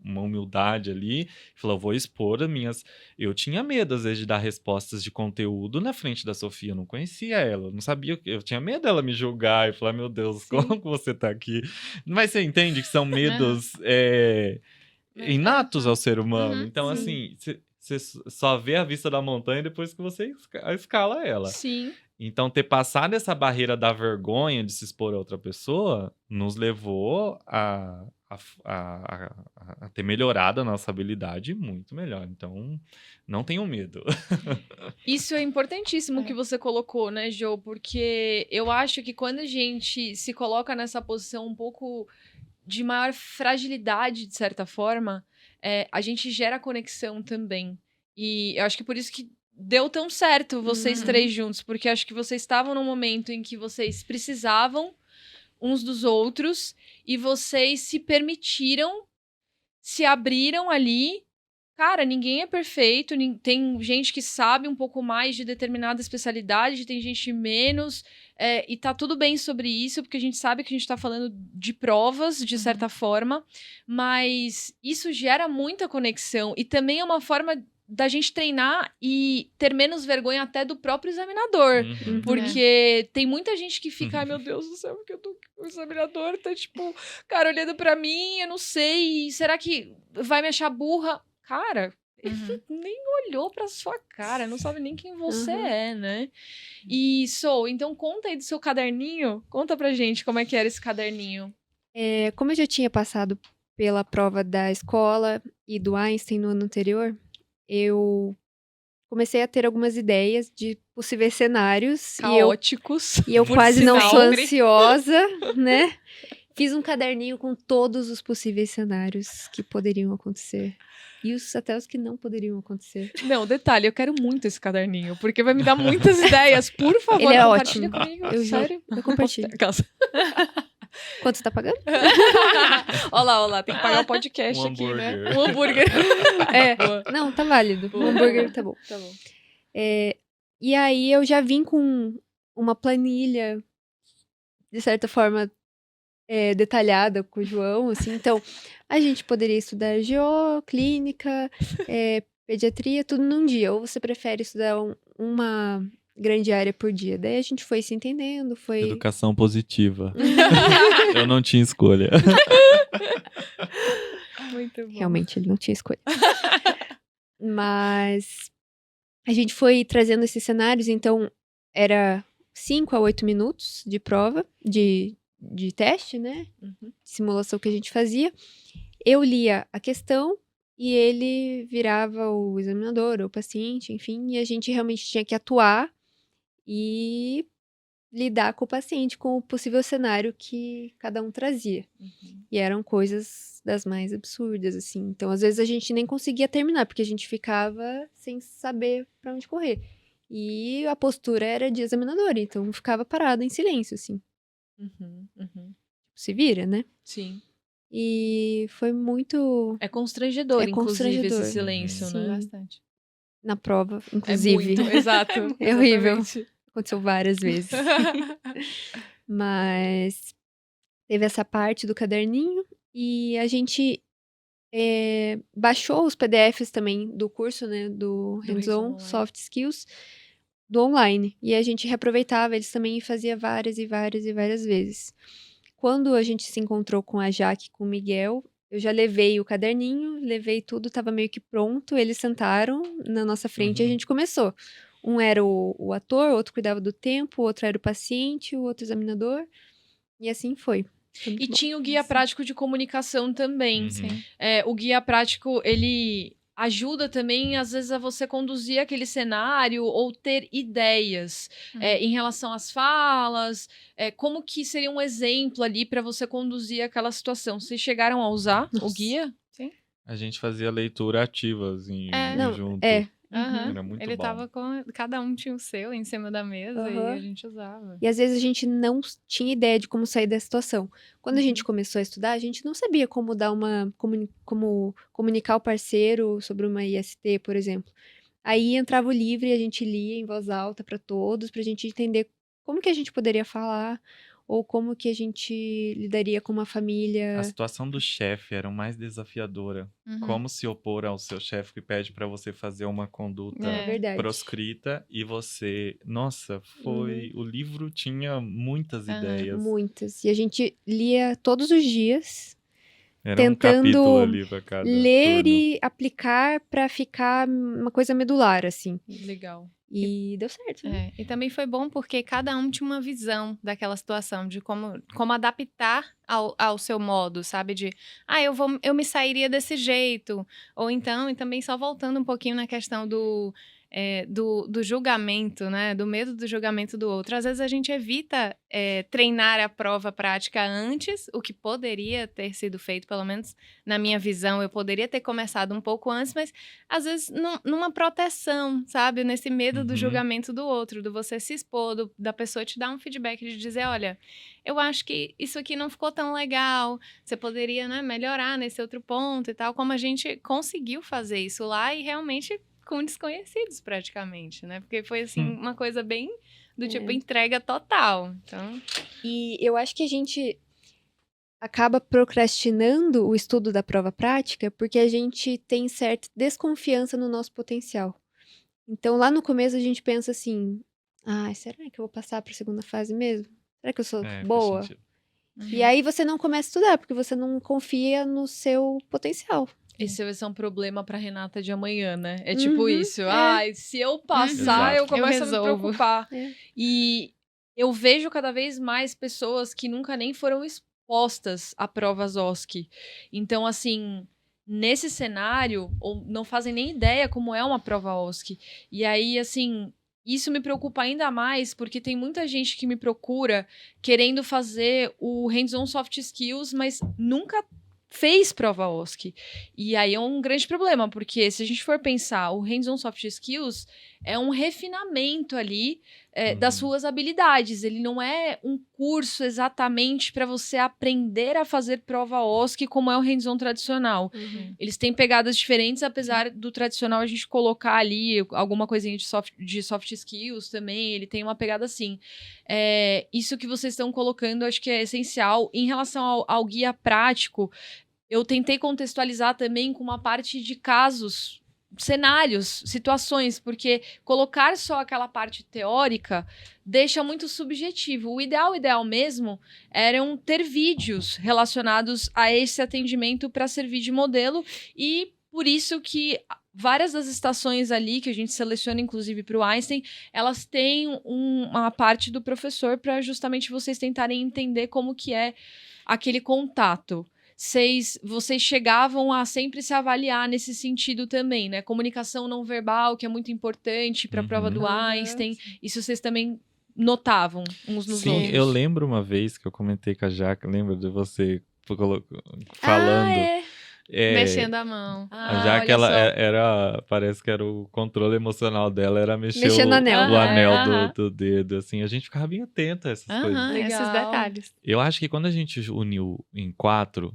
humildade ali, falar, eu vou expor as minhas... Eu tinha medo, às vezes, de dar respostas de conteúdo na frente da Sofia, eu não conhecia ela, eu não sabia, eu tinha medo dela me julgar e falar, meu Deus, como que você tá aqui? Mas você entende que são medos inatos ao ser humano, então assim, você só vê a vista da montanha depois que você escala ela. Sim. Então, ter passado essa barreira da vergonha de se expor a outra pessoa nos levou a ter melhorado a nossa habilidade muito melhor. Então, não tenham medo. Isso é importantíssimo que você colocou, né, Jo? Porque eu acho que quando a gente se coloca nessa posição um pouco de maior fragilidade, de certa forma, a gente gera conexão também. E eu acho que por isso que deu tão certo vocês três juntos, porque acho que vocês estavam num momento em que vocês precisavam uns dos outros e vocês se permitiram, se abriram ali. Cara, ninguém é perfeito, tem gente que sabe um pouco mais de determinada especialidade, tem gente menos, e tá tudo bem sobre isso, porque a gente sabe que a gente tá falando de provas, de certa forma, mas isso gera muita conexão, e também é uma forma da gente treinar e ter menos vergonha até do próprio examinador. Porque tem muita gente que fica, ai meu Deus do céu, porque o examinador tá tipo, cara, olhando pra mim, eu não sei, será que vai me achar burra? Cara, ele nem olhou pra sua cara, não sabe nem quem você é, né? E então conta aí do seu caderninho, conta pra gente como é que era esse caderninho. Como eu já tinha passado pela prova da escola e do Einstein no ano anterior, eu comecei a ter algumas ideias de possíveis cenários. Caóticos. E eu quase não sou ansiosa, né? Fiz um caderninho com todos os possíveis cenários que poderiam acontecer. E até os que não poderiam acontecer. Não, detalhe, eu quero muito esse caderninho, porque vai me dar muitas ideias. Por favor, ele é compartilha ótimo. Comigo, sério. Eu compartilho. Quanto você tá pagando? Olha lá, tem que pagar o podcast aqui, né? Um hambúrguer. Não, tá válido. Um hambúrguer tá bom. Tá bom. E aí eu já vim com uma planilha, de certa forma, detalhada com o João, assim. Então, a gente poderia estudar clínica, pediatria, tudo num dia. Ou você prefere estudar uma grande área por dia? Daí a gente foi se entendendo, foi... Educação positiva. Eu não tinha escolha. Muito bom. Realmente, ele não tinha escolha. Mas a gente foi trazendo esses cenários, então era 5 a 8 minutos de prova, de teste, né? Simulação que a gente fazia. Eu lia a questão e ele virava o examinador, ou o paciente, enfim, e a gente realmente tinha que atuar e lidar com o paciente, com o possível cenário que cada um trazia. E eram coisas das mais absurdas, assim. Então, às vezes, a gente nem conseguia terminar, porque a gente ficava sem saber pra onde correr. E a postura era de examinador, então ficava parado em silêncio, assim. Se vira, né? Sim. E foi muito É constrangedor, É inclusive, constrangedor. esse silêncio, Sim. né? Bastante. na prova, É inclusive. muito, exato. É horrível. Exatamente. Aconteceu várias vezes. Mas teve essa parte do caderninho e a gente baixou os PDFs também do curso, né, do Hands-on Hands-on online. Soft Skills do online. E a gente reaproveitava eles também e fazia várias e várias e várias vezes. Quando a gente se encontrou com a Jaque e com o Miguel, eu já levei o caderninho, levei tudo, tava meio que pronto. Eles sentaram na nossa frente e a gente começou. Um era o ator, o outro cuidava do tempo, o outro era o paciente, o outro examinador. E assim foi. Foi muito E bom. tinha o guia prático de comunicação também. Uhum. Sim. O guia prático, ele ajuda também, às vezes, a você conduzir aquele cenário ou ter ideias em relação às falas, como que seria um exemplo ali para você conduzir aquela situação. Vocês chegaram a usar o Nossa. guia? A gente fazia leitura ativa, assim, Não, junto. Aham. Era muito Ele bom. tava com. Cada um tinha o seu em cima da mesa e Aham. a gente usava. E às vezes a gente não tinha ideia de como sair da situação. Quando a gente começou a estudar, a gente não sabia como dar como comunicar o parceiro sobre uma IST, por exemplo. Aí entrava o livro e a gente lia em voz alta para todos, pra gente entender como que a gente poderia falar ou como que a gente lidaria com uma A família. situação do chefe era o mais desafiadora. Uhum. Como se opor ao seu chefe que pede pra você fazer uma conduta É verdade. proscrita e você... Nossa, foi... O livro tinha muitas Aham. ideias. Muitas. E a gente lia todos os dias, Era um tentando capítulo ali pra cada ler turno. e aplicar pra ficar uma coisa medular, assim. Legal. E deu certo, né? E também foi bom porque cada um tinha uma visão daquela situação, de como adaptar ao seu modo, sabe? De, eu me sairia desse jeito. Ou então, e também só voltando um pouquinho na questão do julgamento, né? Do medo do julgamento do outro. Às vezes a gente evita treinar a prova prática antes, o que poderia ter sido feito, pelo menos na minha visão, eu poderia ter começado um pouco antes, mas às vezes numa proteção, sabe? Nesse medo do julgamento do outro, do você se expor, da pessoa te dar um feedback de dizer, olha, eu acho que isso aqui não ficou tão legal, você poderia, né, melhorar nesse outro ponto e tal, como a gente conseguiu fazer isso lá e realmente com desconhecidos praticamente, né? Porque foi assim, uma coisa bem do tipo entrega total. Então, E eu acho que a gente acaba procrastinando o estudo da prova prática porque a gente tem certa desconfiança no nosso potencial. Então, lá no começo, a gente pensa assim: será que eu vou passar para a segunda fase mesmo? Será que eu sou Faz boa? sentido. E aí você não começa a estudar, porque você não confia no seu potencial. Esse vai ser um problema pra Renata de amanhã, né? É tipo isso. Se eu Exato. passar, eu começo Eu a me resolvo. preocupar. É. E eu vejo cada vez mais pessoas que nunca nem foram expostas a provas OSCE. Então, assim, nesse cenário, ou não fazem nem ideia como é uma prova OSCE. E aí, assim, isso me preocupa ainda mais, porque tem muita gente que me procura querendo fazer o Hands-on Soft Skills, mas nunca fez prova OSCE. E aí é um grande problema, porque se a gente for pensar, o Hands-on Soft Skills é um refinamento ali das suas habilidades. Ele não é um curso exatamente para você aprender a fazer prova OSCE como é o Hands-on tradicional. Eles têm pegadas diferentes, apesar do tradicional a gente colocar ali alguma coisinha de soft skills também. Ele tem uma pegada assim. Isso que vocês estão colocando, acho que é essencial. Em relação ao guia prático, eu tentei contextualizar também com uma parte de casos, cenários, situações, porque colocar só aquela parte teórica deixa muito subjetivo. O ideal mesmo eram ter vídeos relacionados a esse atendimento para servir de modelo, e por isso que várias das estações ali, que a gente seleciona inclusive para o Einstein, elas têm uma parte do professor para justamente vocês tentarem entender como que é aquele contato. vocês chegavam a sempre se avaliar nesse sentido também, né? Comunicação não verbal, que é muito importante para a prova do Einstein. Isso vocês também notavam uns nos Sim, outros. eu lembro uma vez que eu comentei com a Jaque, lembra de você falando. Mexendo a mão. A Jaque, olha ela só. parece que era o controle emocional dela, era mexer Mexer no anel. o anel Aham. do dedo, assim. A gente ficava bem atento a essas coisas. Aham, esses Legal. detalhes. Eu acho que quando a gente uniu em 4,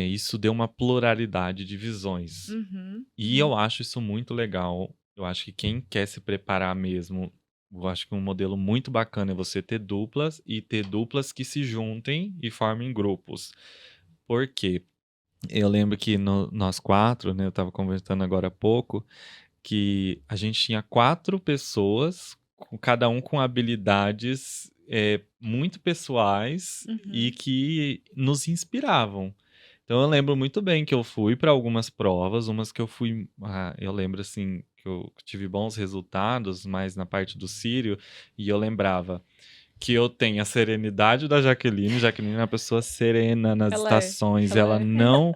isso deu uma pluralidade de visões. Uhum. E eu acho isso muito legal. Eu acho que quem quer se preparar mesmo, eu acho que um modelo muito bacana é você ter duplas e ter duplas que se juntem e formem grupos. Por quê? Eu lembro que nós 4, né, eu estava conversando agora há pouco, que a gente tinha 4 pessoas, cada um com habilidades muito pessoais e que nos inspiravam. Então eu lembro muito bem que eu fui para algumas provas, umas que eu fui, eu lembro assim que eu tive bons resultados, mais na parte do Sírio, e eu lembrava que eu tenho a serenidade da Jaqueline. Jaqueline é uma pessoa serena nas estações, ela não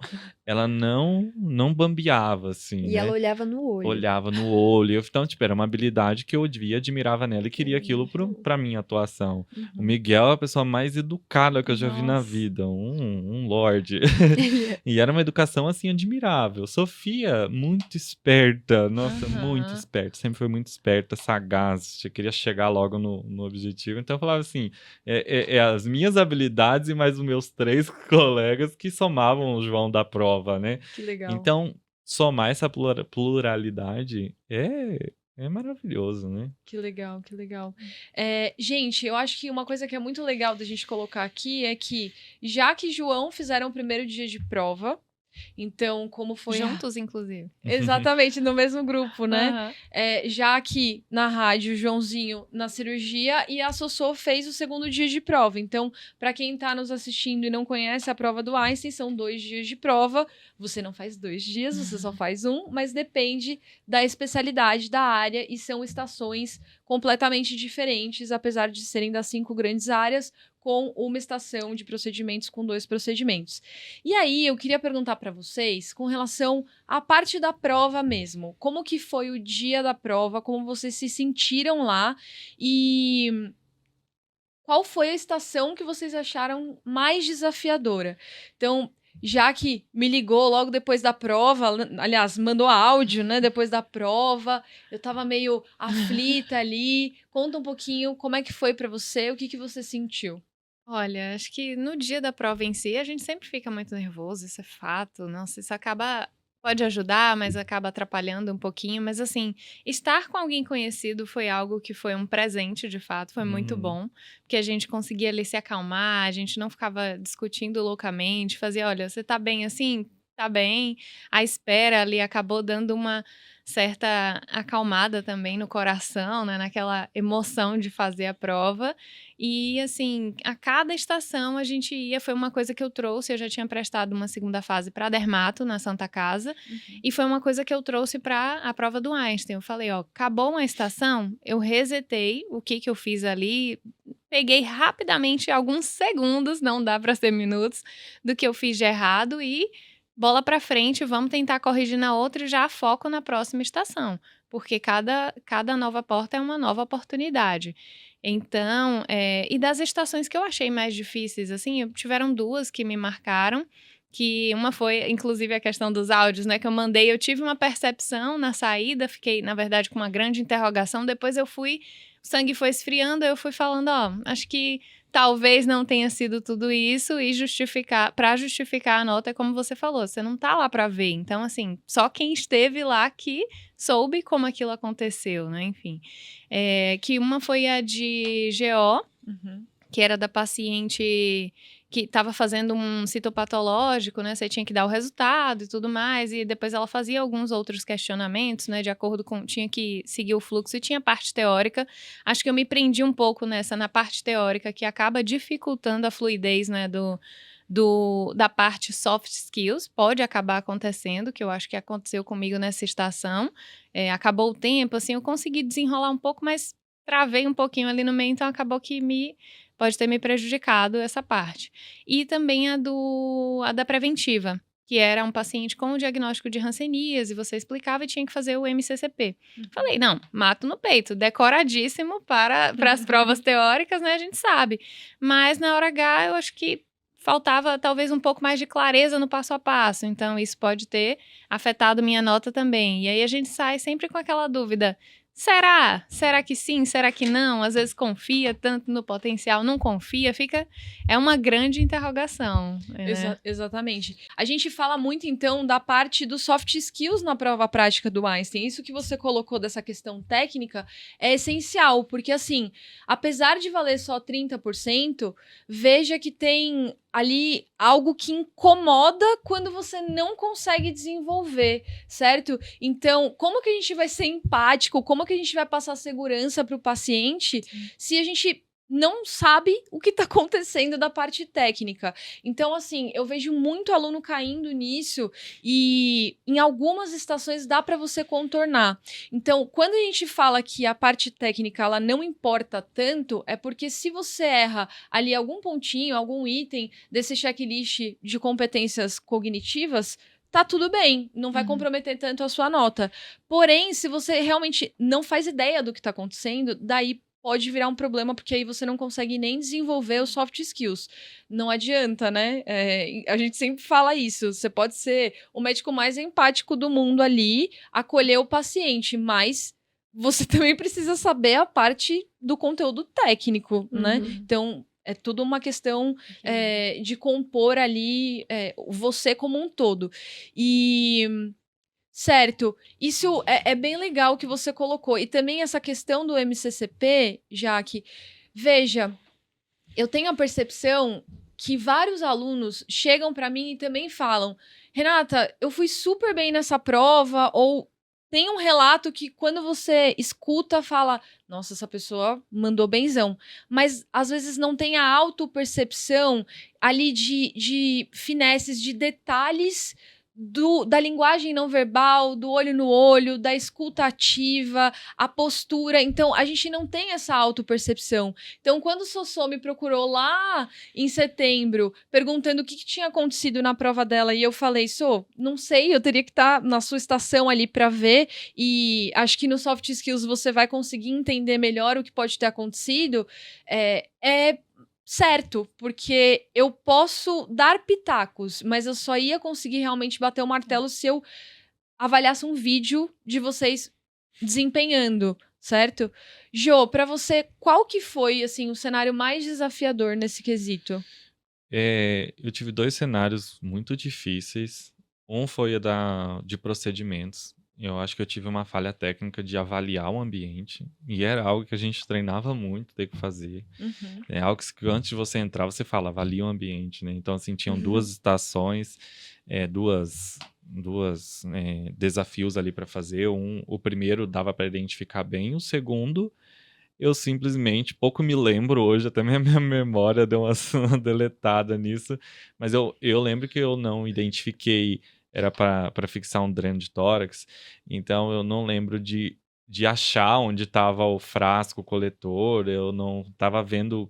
bambeava, assim, E né? ela olhava no olho. Olhava no olho. Então, tipo, era uma habilidade que eu via, admirava nela e queria aquilo pra minha atuação. O Miguel é a pessoa mais educada que eu já vi na Nossa. vida, um lorde. E era uma educação, assim, admirável. Sofia, muito esperta, nossa, muito esperta. Sempre foi muito esperta, sagaz, queria chegar logo no objetivo. Então eu falava assim, as minhas habilidades e mais os meus 3 colegas que somavam o João da prova, né? Que legal. Então, somar essa pluralidade é maravilhoso, né? Que legal, que legal. Gente, eu acho que uma coisa que é muito legal da gente colocar aqui é que, já que João fizeram o primeiro dia de prova, então, como foi... Juntos, inclusive. Exatamente, no mesmo grupo, né? Aham. Já que na rádio, o Joãozinho na cirurgia e a Sossô fez o segundo dia de prova. Então, para quem tá nos assistindo e não conhece a prova do Einstein, são 2 dias de prova. Você não faz 2 dias, você só faz um, mas depende da especialidade da área e são estações completamente diferentes, apesar de serem das 5 grandes áreas, com uma estação de procedimentos, com 2 procedimentos. E aí, eu queria perguntar para vocês, com relação à parte da prova mesmo, como que foi o dia da prova, como vocês se sentiram lá e qual foi a estação que vocês acharam mais desafiadora? Então, já que me ligou logo depois da prova, aliás, mandou áudio, né, depois da prova, eu tava meio aflita ali. Conta um pouquinho como é que foi para você, o que você sentiu? Olha, acho que no dia da prova em si, a gente sempre fica muito nervoso, isso é fato. Nossa, isso pode ajudar, mas acaba atrapalhando um pouquinho. Mas assim, estar com alguém conhecido foi algo que foi um presente, de fato, foi muito bom. Porque a gente conseguia ali se acalmar, a gente não ficava discutindo loucamente, fazia, olha, você tá bem assim? Tá bem. A espera ali acabou dando uma certa acalmada também no coração, né? Naquela emoção de fazer a prova. E, assim, a cada estação a gente ia, foi uma coisa que eu trouxe, eu já tinha prestado uma segunda fase para dermato na Santa Casa, e foi uma coisa que eu trouxe para a prova do Einstein. Eu falei, ó, acabou uma estação, eu resetei o que eu fiz ali, peguei rapidamente alguns segundos, não dá para ser minutos, do que eu fiz de errado e bola para frente, vamos tentar corrigir na outra e já foco na próxima estação, porque cada nova porta é uma nova oportunidade. Então, e das estações que eu achei mais difíceis, assim, tiveram 2 que me marcaram, que uma foi, inclusive, a questão dos áudios, né, que eu mandei, eu tive uma percepção na saída, fiquei, na verdade, com uma grande interrogação, depois o sangue foi esfriando, eu fui falando, ó, acho que talvez não tenha sido tudo isso e para justificar a nota, como você falou, você não tá lá para ver. Então, assim, só quem esteve lá que soube como aquilo aconteceu, né? Enfim. Que uma foi a de GO, que era da paciente que estava fazendo um citopatológico, né? Você tinha que dar o resultado e tudo mais, e depois ela fazia alguns outros questionamentos, né? De acordo com... Tinha que seguir o fluxo e tinha parte teórica. Acho que eu me prendi um pouco na parte teórica, que acaba dificultando a fluidez, né? Da parte soft skills, pode acabar acontecendo, que eu acho que aconteceu comigo nessa estação. Acabou o tempo, assim, eu consegui desenrolar um pouco, mas travei um pouquinho ali no meio, então acabou que me pode ter me prejudicado essa parte. E também a da preventiva, que era um paciente com o diagnóstico de hanseníase, você explicava e tinha que fazer o MCCP. Falei, não, mato no peito, decoradíssimo para as provas teóricas, né, a gente sabe. Mas na hora H, eu acho que faltava talvez um pouco mais de clareza no passo a passo, então isso pode ter afetado minha nota também. E aí a gente sai sempre com aquela dúvida, será? Será que sim? Será que não? Às vezes confia tanto no potencial, não confia, é uma grande interrogação. Né? Exatamente. A gente fala muito, então, da parte dos soft skills na prova prática do Einstein. Isso que você colocou dessa questão técnica é essencial, porque, assim, apesar de valer só 30%, veja que tem ali algo que incomoda quando você não consegue desenvolver, certo? Então, como que a gente vai ser empático? Como que a gente vai passar segurança para o paciente se a gente não sabe o que está acontecendo da parte técnica? Então, assim, eu vejo muito aluno caindo nisso e em algumas estações dá para você contornar. Então, quando a gente fala que a parte técnica ela não importa tanto, é porque se você erra ali algum pontinho, algum item desse checklist de competências cognitivas, tá tudo bem, não vai comprometer tanto a sua nota. Porém, se você realmente não faz ideia do que tá acontecendo, daí pode virar um problema, porque aí você não consegue nem desenvolver os soft skills. Não adianta, né? A gente sempre fala isso. Você pode ser o médico mais empático do mundo ali, acolher o paciente, mas você também precisa saber a parte do conteúdo técnico, né? Então, é tudo uma questão de compor ali você como um todo. E... Certo, isso é bem legal que você colocou. E também essa questão do MCCP, Jaque, veja, eu tenho a percepção que vários alunos chegam para mim e também falam, Renata, eu fui super bem nessa prova, ou tem um relato que quando você escuta, fala, nossa, essa pessoa mandou benzão. Mas às vezes não tem a autopercepção ali de finesses, de detalhes da linguagem não verbal, do olho no olho, da escuta ativa, a postura. Então, a gente não tem essa autopercepção. Então, quando o Sossô me procurou lá em setembro, perguntando o que tinha acontecido na prova dela, e eu falei, Sô, não sei, eu teria que estar na sua estação ali para ver, e acho que no Soft Skills você vai conseguir entender melhor o que pode ter acontecido, certo, porque eu posso dar pitacos, mas eu só ia conseguir realmente bater o martelo se eu avaliasse um vídeo de vocês desempenhando, certo? Jô, pra você, qual que foi, assim, o cenário mais desafiador nesse quesito? Eu tive 2 cenários muito difíceis. Um foi de procedimentos. Eu acho que eu tive uma falha técnica de avaliar o ambiente. E era algo que a gente treinava muito ter que fazer. É algo que antes de você entrar, você fala, avalia o ambiente, né? Então, assim, tinham 2 estações, duas desafios ali para fazer. O primeiro dava para identificar bem, o segundo eu simplesmente, pouco me lembro hoje, até minha memória deu uma deletada nisso, mas eu lembro que eu não identifiquei, era para fixar um dreno de tórax, então eu não lembro de achar onde estava o frasco coletor, eu não estava vendo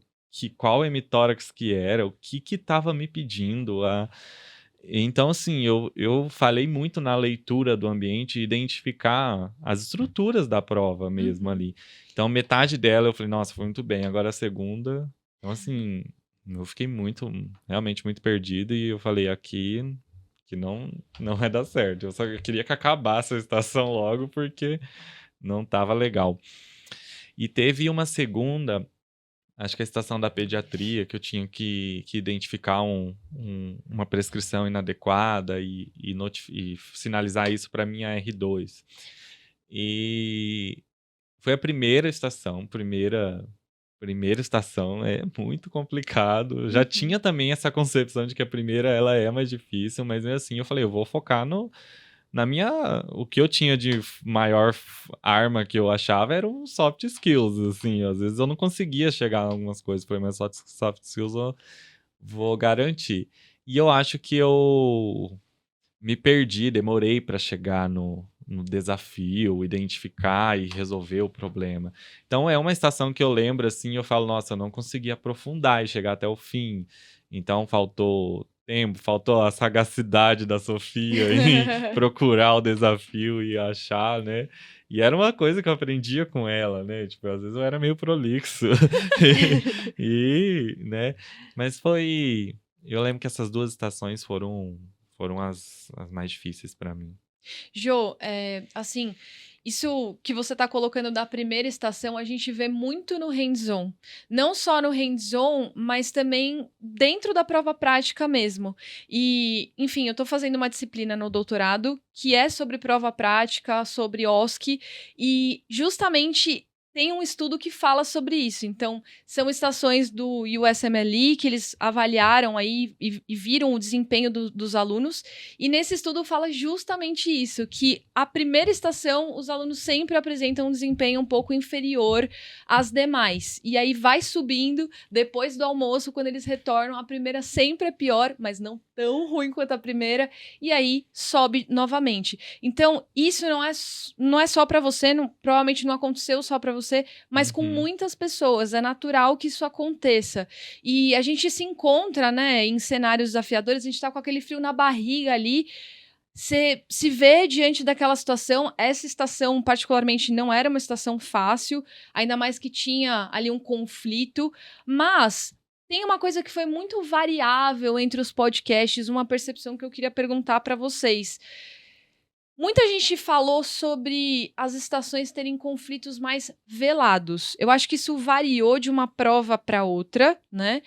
qual hemitórax que era, o que estava me pedindo. Então, assim, eu falei muito na leitura do ambiente e identificar as estruturas da prova mesmo ali. Então, metade dela eu falei, nossa, foi muito bem. Agora a segunda, então, assim, eu fiquei realmente muito perdido e eu falei, aqui que não vai dar certo. Eu só queria que acabasse a estação logo porque não estava legal. E teve uma segunda, acho que a estação da pediatria, que eu tinha que identificar uma prescrição inadequada e sinalizar isso para minha R2. E foi a primeira estação, primeira estação, é muito complicado. Já tinha também essa concepção de que a primeira ela é mais difícil, mas assim, eu falei, eu vou focar o que eu tinha de maior arma que eu achava eram soft skills, assim, às vezes eu não conseguia chegar a algumas coisas, falei, mas soft skills eu vou garantir. E eu acho que eu me perdi, demorei para chegar no desafio, identificar e resolver o problema. Então é uma estação que eu lembro assim, eu falo, nossa, eu não consegui aprofundar e chegar até o fim. Então faltou tempo, faltou a sagacidade da Sofia em procurar o desafio e achar, né? E era uma coisa que eu aprendia com ela, né? Tipo, às vezes eu era meio prolixo. Né? Mas foi... Eu lembro que essas 2 estações foram as mais difíceis para mim. Jô, assim, isso que você está colocando da primeira estação, a gente vê muito no hands-on. Não só no hands-on, mas também dentro da prova prática mesmo. E, enfim, eu estou fazendo uma disciplina no doutorado que é sobre prova prática, sobre OSCE, e justamente tem um estudo que fala sobre isso. Então, são estações do USMLE que eles avaliaram aí e viram o desempenho dos alunos. E nesse estudo fala justamente isso, que a primeira estação, os alunos sempre apresentam um desempenho um pouco inferior às demais. E aí vai subindo, depois do almoço, quando eles retornam, a primeira sempre é pior, mas não tão ruim quanto a primeira, e aí sobe novamente. Então, isso não é só para você, provavelmente não aconteceu só para você, mas com muitas pessoas. É natural que isso aconteça. E a gente se encontra, né, em cenários desafiadores, a gente tá com aquele frio na barriga ali. Você se vê diante daquela situação. Essa estação, particularmente, não era uma estação fácil, ainda mais que tinha ali um conflito, mas tem uma coisa que foi muito variável entre os podcasts, uma percepção que eu queria perguntar para vocês. Muita gente falou sobre as estações terem conflitos mais velados. Eu acho que isso variou de uma prova para outra, né?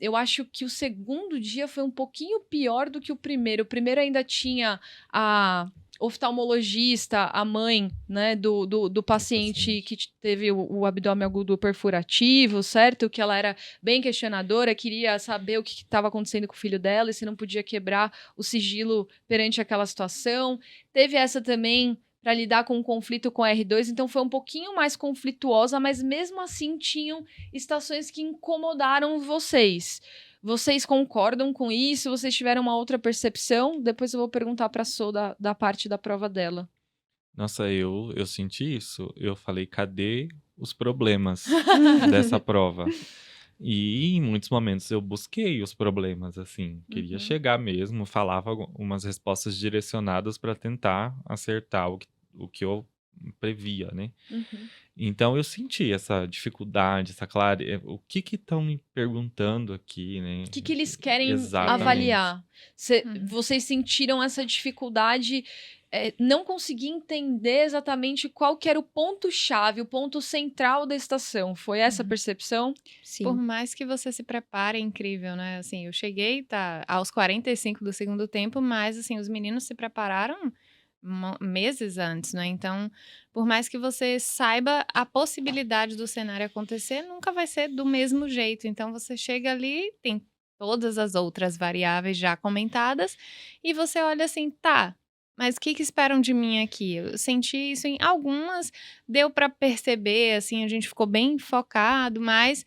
Eu acho que o segundo dia foi um pouquinho pior do que o primeiro. O primeiro ainda tinha a oftalmologista, a mãe, né, do paciente que teve o abdômen agudo perfurativo, certo? Que ela era bem questionadora, queria saber o que estava acontecendo com o filho dela e se não podia quebrar o sigilo perante aquela situação. Teve essa também para lidar com o conflito com a R2, então foi um pouquinho mais conflituosa, mas mesmo assim tinham estações que incomodaram vocês. Vocês concordam com isso? Vocês tiveram uma outra percepção? Depois eu vou perguntar para a Sol da parte da prova dela. Nossa, eu senti isso. Eu falei, cadê os problemas dessa prova? E em muitos momentos eu busquei os problemas, assim. Queria chegar mesmo, falava umas respostas direcionadas para tentar acertar o que eu previa, né? Então eu senti essa dificuldade, essa clareza. O que estão me perguntando aqui, né? O que eles querem Exatamente. avaliar? Vocês sentiram essa dificuldade, não consegui entender exatamente qual que era o ponto-chave, o ponto central da estação. Foi essa a percepção? Sim. Por mais que você se prepare, é incrível, né? Assim, eu cheguei, aos 45 do segundo tempo, mas, assim, os meninos se prepararam meses antes, né? Então, por mais que você saiba a possibilidade do cenário acontecer, nunca vai ser do mesmo jeito. Então, você chega ali, tem todas as outras variáveis já comentadas, e você olha assim, tá, mas o que esperam de mim aqui? Eu senti isso em algumas, deu para perceber, assim, a gente ficou bem focado, mas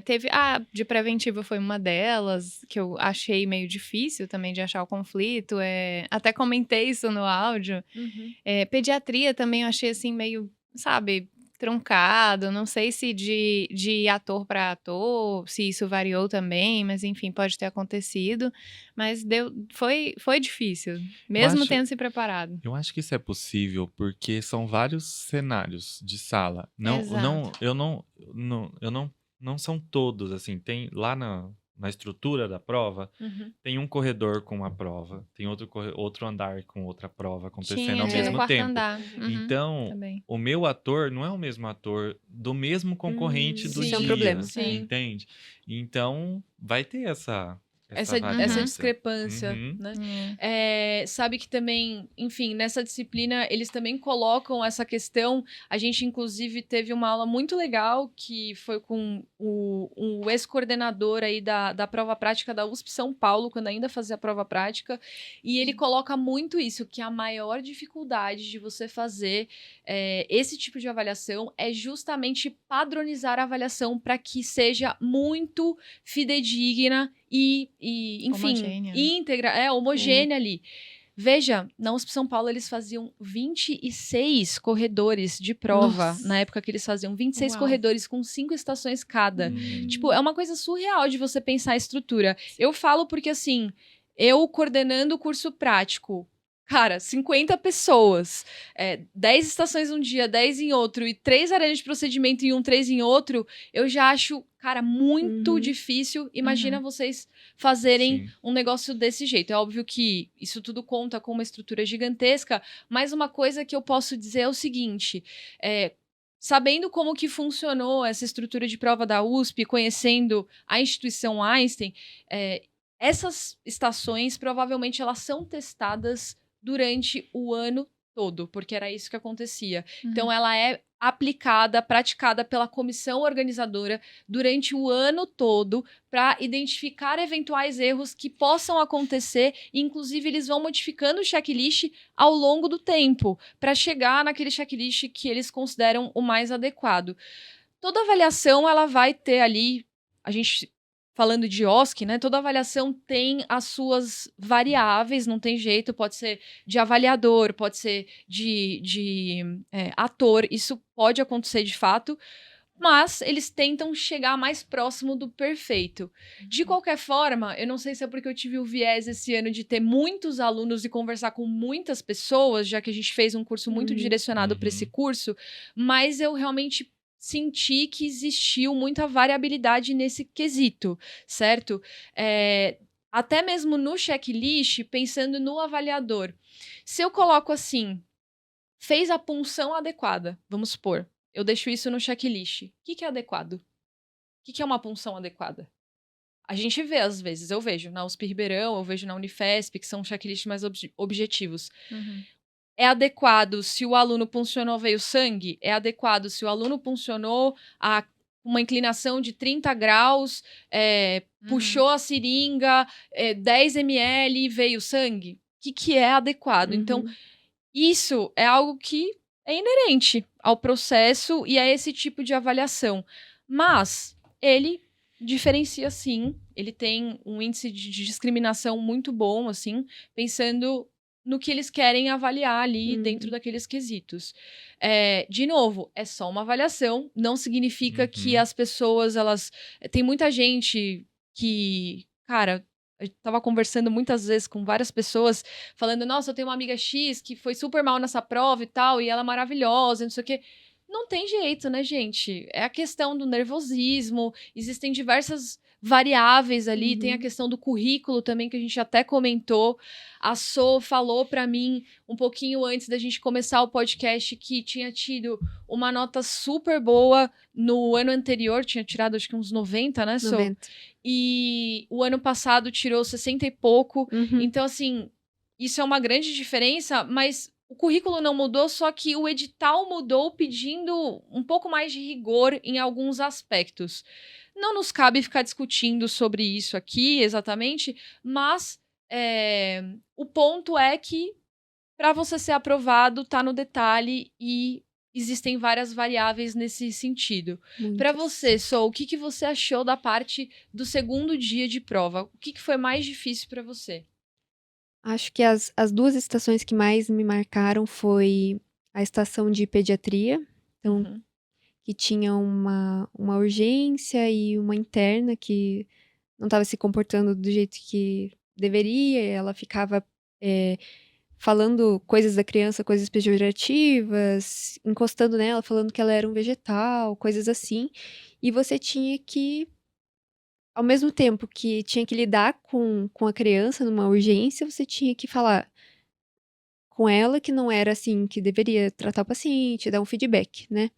teve, de preventiva foi uma delas, que eu achei meio difícil também de achar o conflito, até comentei isso no áudio. Pediatria também eu achei, assim, meio, sabe, truncado, não sei se de ator para ator, se isso variou também, mas enfim, pode ter acontecido, mas foi difícil, mesmo tendo se preparado. Eu acho que isso é possível porque são vários cenários de sala. Não são todos, assim, tem lá na estrutura da prova, tem um corredor com uma prova, tem outro andar com outra prova acontecendo ao mesmo tempo. Andar. Então, também. o meu ator não é o mesmo ator do mesmo concorrente do sim, dia, é um problema. Sim. entende? Então, vai ter essa Essa discrepância, Uhum. né? Sabe que também, enfim, nessa disciplina eles também colocam essa questão. A gente, inclusive, teve uma aula muito legal que foi com o ex-coordenador aí da prova prática da USP São Paulo, quando ainda fazia a prova prática, e ele coloca muito isso, que a maior dificuldade de você fazer esse tipo de avaliação é justamente padronizar a avaliação para que seja muito fidedigna e enfim, Homogênea. íntegra, homogênea ali. Veja, na USP São Paulo eles faziam 26 corredores de prova. Nossa. Na época que eles faziam 26 Uau. corredores com 5 estações cada. Hum. Tipo, é uma coisa surreal de você pensar a estrutura. Eu falo porque, assim, eu coordenando o curso prático, cara, 50 pessoas, 10 estações um dia, 10 em outro, e 3 aranhas de procedimento em um, 3 em outro, eu já acho, cara, muito Uhum. difícil. Imagina vocês fazerem Sim. um negócio desse jeito. É óbvio que isso tudo conta com uma estrutura gigantesca, mas uma coisa que eu posso dizer é o seguinte, sabendo como que funcionou essa estrutura de prova da USP, conhecendo a instituição Einstein, essas estações provavelmente elas são testadas durante o ano todo, porque era isso que acontecia. Então ela é aplicada, praticada pela comissão organizadora durante o ano todo para identificar eventuais erros que possam acontecer e, inclusive, eles vão modificando o checklist ao longo do tempo para chegar naquele checklist que eles consideram o mais adequado. Toda avaliação ela vai ter ali, a gente falando de OSCE, né? Toda avaliação tem as suas variáveis, não tem jeito, pode ser de avaliador, pode ser de ator, isso pode acontecer de fato, mas eles tentam chegar mais próximo do perfeito. De qualquer forma, eu não sei se é porque eu tive o viés esse ano de ter muitos alunos e conversar com muitas pessoas, já que a gente fez um curso muito direcionado para esse curso, mas eu realmente senti que existiu muita variabilidade nesse quesito, certo? Até mesmo no checklist, pensando no avaliador. Se eu coloco assim, fez a punção adequada, vamos supor, eu deixo isso no checklist. O que é adequado? O que é uma punção adequada? A gente vê, às vezes, eu vejo na USP Ribeirão, eu vejo na Unifesp, que são checklists mais objetivos. É adequado se o aluno puncionou, veio sangue? É adequado se o aluno puncionou a uma inclinação de 30 graus, puxou a seringa, 10 ml e veio sangue? O que é adequado? Então, isso é algo que é inerente ao processo e a esse tipo de avaliação. Mas ele diferencia, sim. Ele tem um índice de discriminação muito bom, assim, pensando no que eles querem avaliar ali dentro daqueles quesitos. De novo, é só uma avaliação, não significa que as pessoas, elas... Tem muita gente que, cara, eu tava conversando muitas vezes com várias pessoas, falando, nossa, eu tenho uma amiga X que foi super mal nessa prova e tal, e ela é maravilhosa, não sei o quê. Não tem jeito, né, gente? É a questão do nervosismo, existem diversas variáveis ali, tem a questão do currículo também, que a gente até comentou. A Sô falou pra mim, um pouquinho antes da gente começar o podcast, que tinha tido uma nota super boa no ano anterior, tinha tirado acho que uns 90, né, Sô? 90. E o ano passado tirou 60 e pouco. Então, assim, isso é uma grande diferença, mas o currículo não mudou, só que o edital mudou pedindo um pouco mais de rigor em alguns aspectos. Não nos cabe ficar discutindo sobre isso aqui exatamente, mas o ponto é que para você ser aprovado, tá no detalhe e existem várias variáveis nesse sentido. Para você, Sô, o que você achou da parte do segundo dia de prova? O que foi mais difícil para você? Acho que as 2 estações que mais me marcaram foi a estação de pediatria, então, que tinha uma urgência e uma interna que não estava se comportando do jeito que deveria, ela ficava falando coisas da criança, coisas pejorativas, encostando nela, falando que ela era um vegetal, coisas assim. E você tinha que, ao mesmo tempo que tinha que lidar com a criança numa urgência, você tinha que falar com ela que não era assim, que deveria tratar o paciente, dar um feedback, né?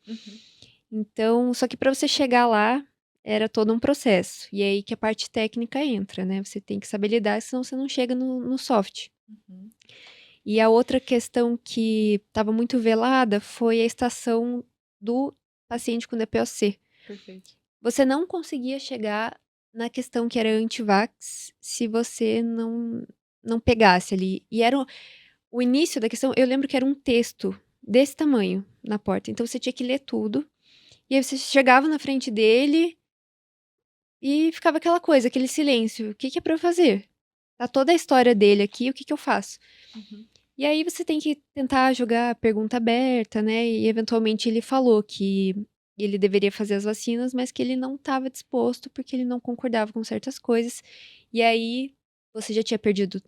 Então, só que para você chegar lá, era todo um processo. E é aí que a parte técnica entra, né? Você tem que saber lidar, senão você não chega no soft. E a outra questão que estava muito velada foi a estação do paciente com DPOC. Perfeito. Você não conseguia chegar na questão que era anti-vax se você não pegasse ali. E era o início da questão, eu lembro que era um texto desse tamanho na porta. Então você tinha que ler tudo. E aí você chegava na frente dele e ficava aquela coisa, aquele silêncio. O que é pra eu fazer? tá toda a história dele aqui, o que que eu faço? Uhum. E aí você tem que tentar jogar pergunta aberta, né? E eventualmente ele falou que ele deveria fazer as vacinas, mas que ele não estava disposto porque ele não concordava com certas coisas. E aí você já tinha perdido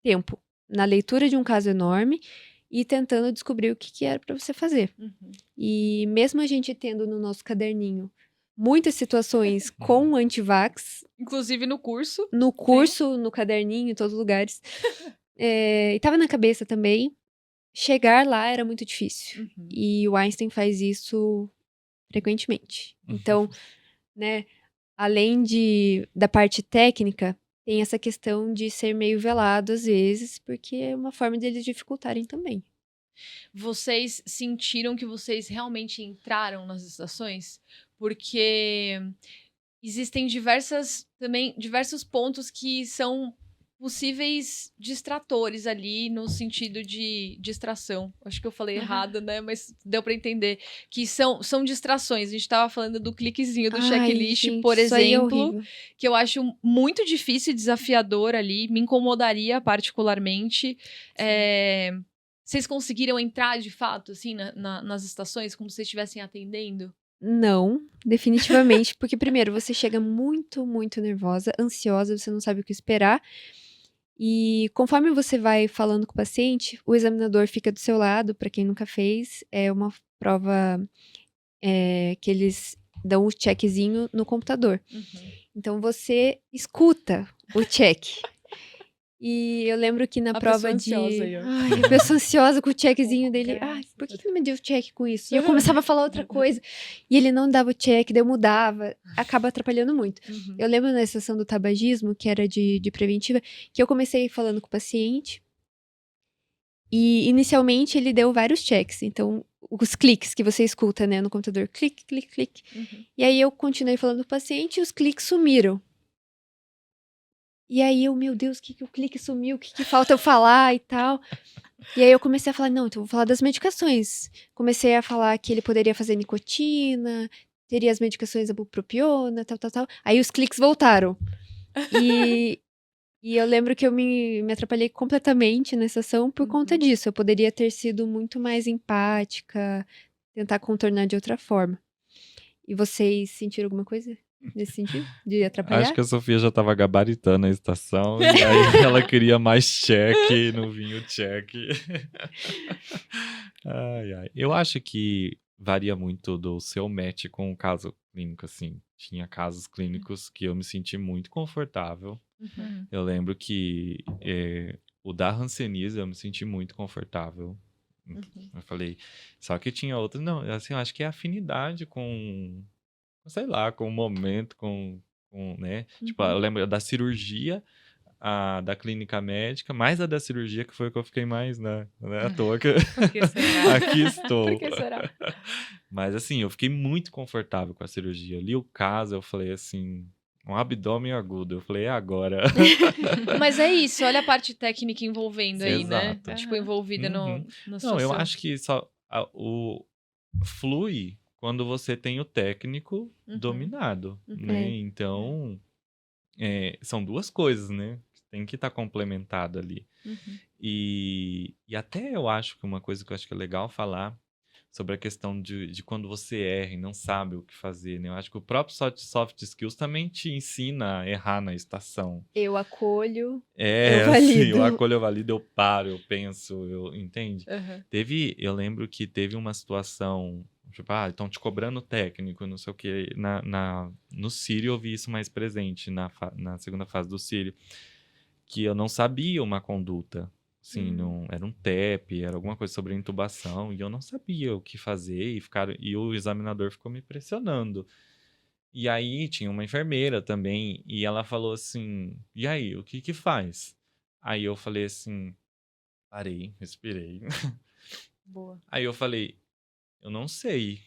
tempo na leitura de um caso enorme e tentando descobrir o que que era para você fazer. Uhum. E mesmo a gente tendo no nosso caderninho muitas situações com antivax, Inclusive no curso. no curso, no caderninho, em todos os lugares, e tava na cabeça também, chegar lá era muito difícil. Uhum. E o Einstein faz isso frequentemente. Então, né, além da parte técnica, tem essa questão de ser meio velado às vezes, porque é uma forma deles dificultarem também. Vocês sentiram que vocês realmente entraram nas estações? Porque existem diversos pontos que são possíveis distratores ali no sentido de distração. Acho que eu falei errado, né? Mas deu pra entender que são distrações. A gente tava falando do cliquezinho do Ai, checklist, gente, por isso aí é exemplo, horrível. que eu acho muito difícil e desafiador ali, me incomodaria particularmente. Vocês conseguiram entrar de fato, assim, nas estações, como se vocês estivessem atendendo? Não, definitivamente, porque primeiro você chega muito, muito nervosa, ansiosa, você não sabe o que esperar. E conforme você vai falando com o paciente, o examinador fica do seu lado, para quem nunca fez, é uma prova que eles dão um checkzinho no computador. Uhum. Então você escuta o check. E eu lembro que na A prova pessoa de. ansiosa aí, ó. Ai, a pessoa ansiosa com o checkzinho dele. Graças Ai, por a que não me deu check com isso? E eu começava a falar outra coisa. E ele não dava o check, daí eu mudava. Acaba atrapalhando muito. Uhum. Eu lembro na sessão do tabagismo, que era de preventiva, que eu comecei falando com o paciente. E inicialmente ele deu vários checks. Então, os cliques que você escuta, né, no computador. Clique, clique, clique. Uhum. E aí eu continuei falando com o paciente e os cliques sumiram. E aí eu, meu Deus, o clique sumiu? O que falta eu falar e tal? E aí eu comecei a falar, não, então eu vou falar das medicações. Comecei a falar que ele poderia fazer nicotina, teria as medicações ibupropiona, tal, tal, tal. Aí os cliques voltaram. E eu lembro que eu me atrapalhei completamente nessa ação por conta disso. Eu poderia ter sido muito mais empática, tentar contornar de outra forma. E vocês sentiram alguma coisa nesse sentido? De atrapalhar? Acho que a Sofia já tava gabaritando a estação, e aí ela queria mais check, e não vinha o check. Ai, ai. Eu acho que varia muito do seu match com o caso clínico, assim. Tinha casos clínicos que eu me senti muito confortável. Uhum. Eu lembro que o da Hanseníase eu me senti muito confortável. Uhum. Eu falei, só que tinha outros, não, assim, eu acho que é afinidade com, sei lá, com o momento, né? Tipo, eu lembro da cirurgia, a da clínica médica, mais a da cirurgia, que foi que eu fiquei mais, né? Não é à toa que Por que será? aqui estou. Por que será? Mas assim, eu fiquei muito confortável com a cirurgia. Ali o caso, eu falei assim, um abdômen agudo. Eu falei, é agora. Mas é isso, olha a parte técnica envolvendo aí, né? Exato. Tipo, envolvida Uhum. na Não, situação. eu acho que só o flui quando você tem o técnico dominado, né? Então, são duas coisas, né? Tem que estar complementado ali. Uhum. E até eu acho que uma coisa que eu acho que é legal falar sobre a questão de quando você erra e não sabe o que fazer, né? Eu acho que o próprio soft skills também te ensina a errar na estação. Eu acolho, É, eu assim, valido. eu acolho, eu valido, eu paro, eu penso, entende? Uhum. Eu lembro que teve uma situação, tipo, estão te cobrando técnico, não sei o quê. No Sírio eu vi isso mais presente, na segunda fase do Sírio, que eu não sabia uma conduta. Assim, não, era um TEP, era alguma coisa sobre intubação, e eu não sabia o que fazer, e o examinador ficou me pressionando. E aí tinha uma enfermeira também, e ela falou assim, e aí, o que faz? Aí eu falei assim, parei, respirei. Boa. Aí eu falei, eu não sei.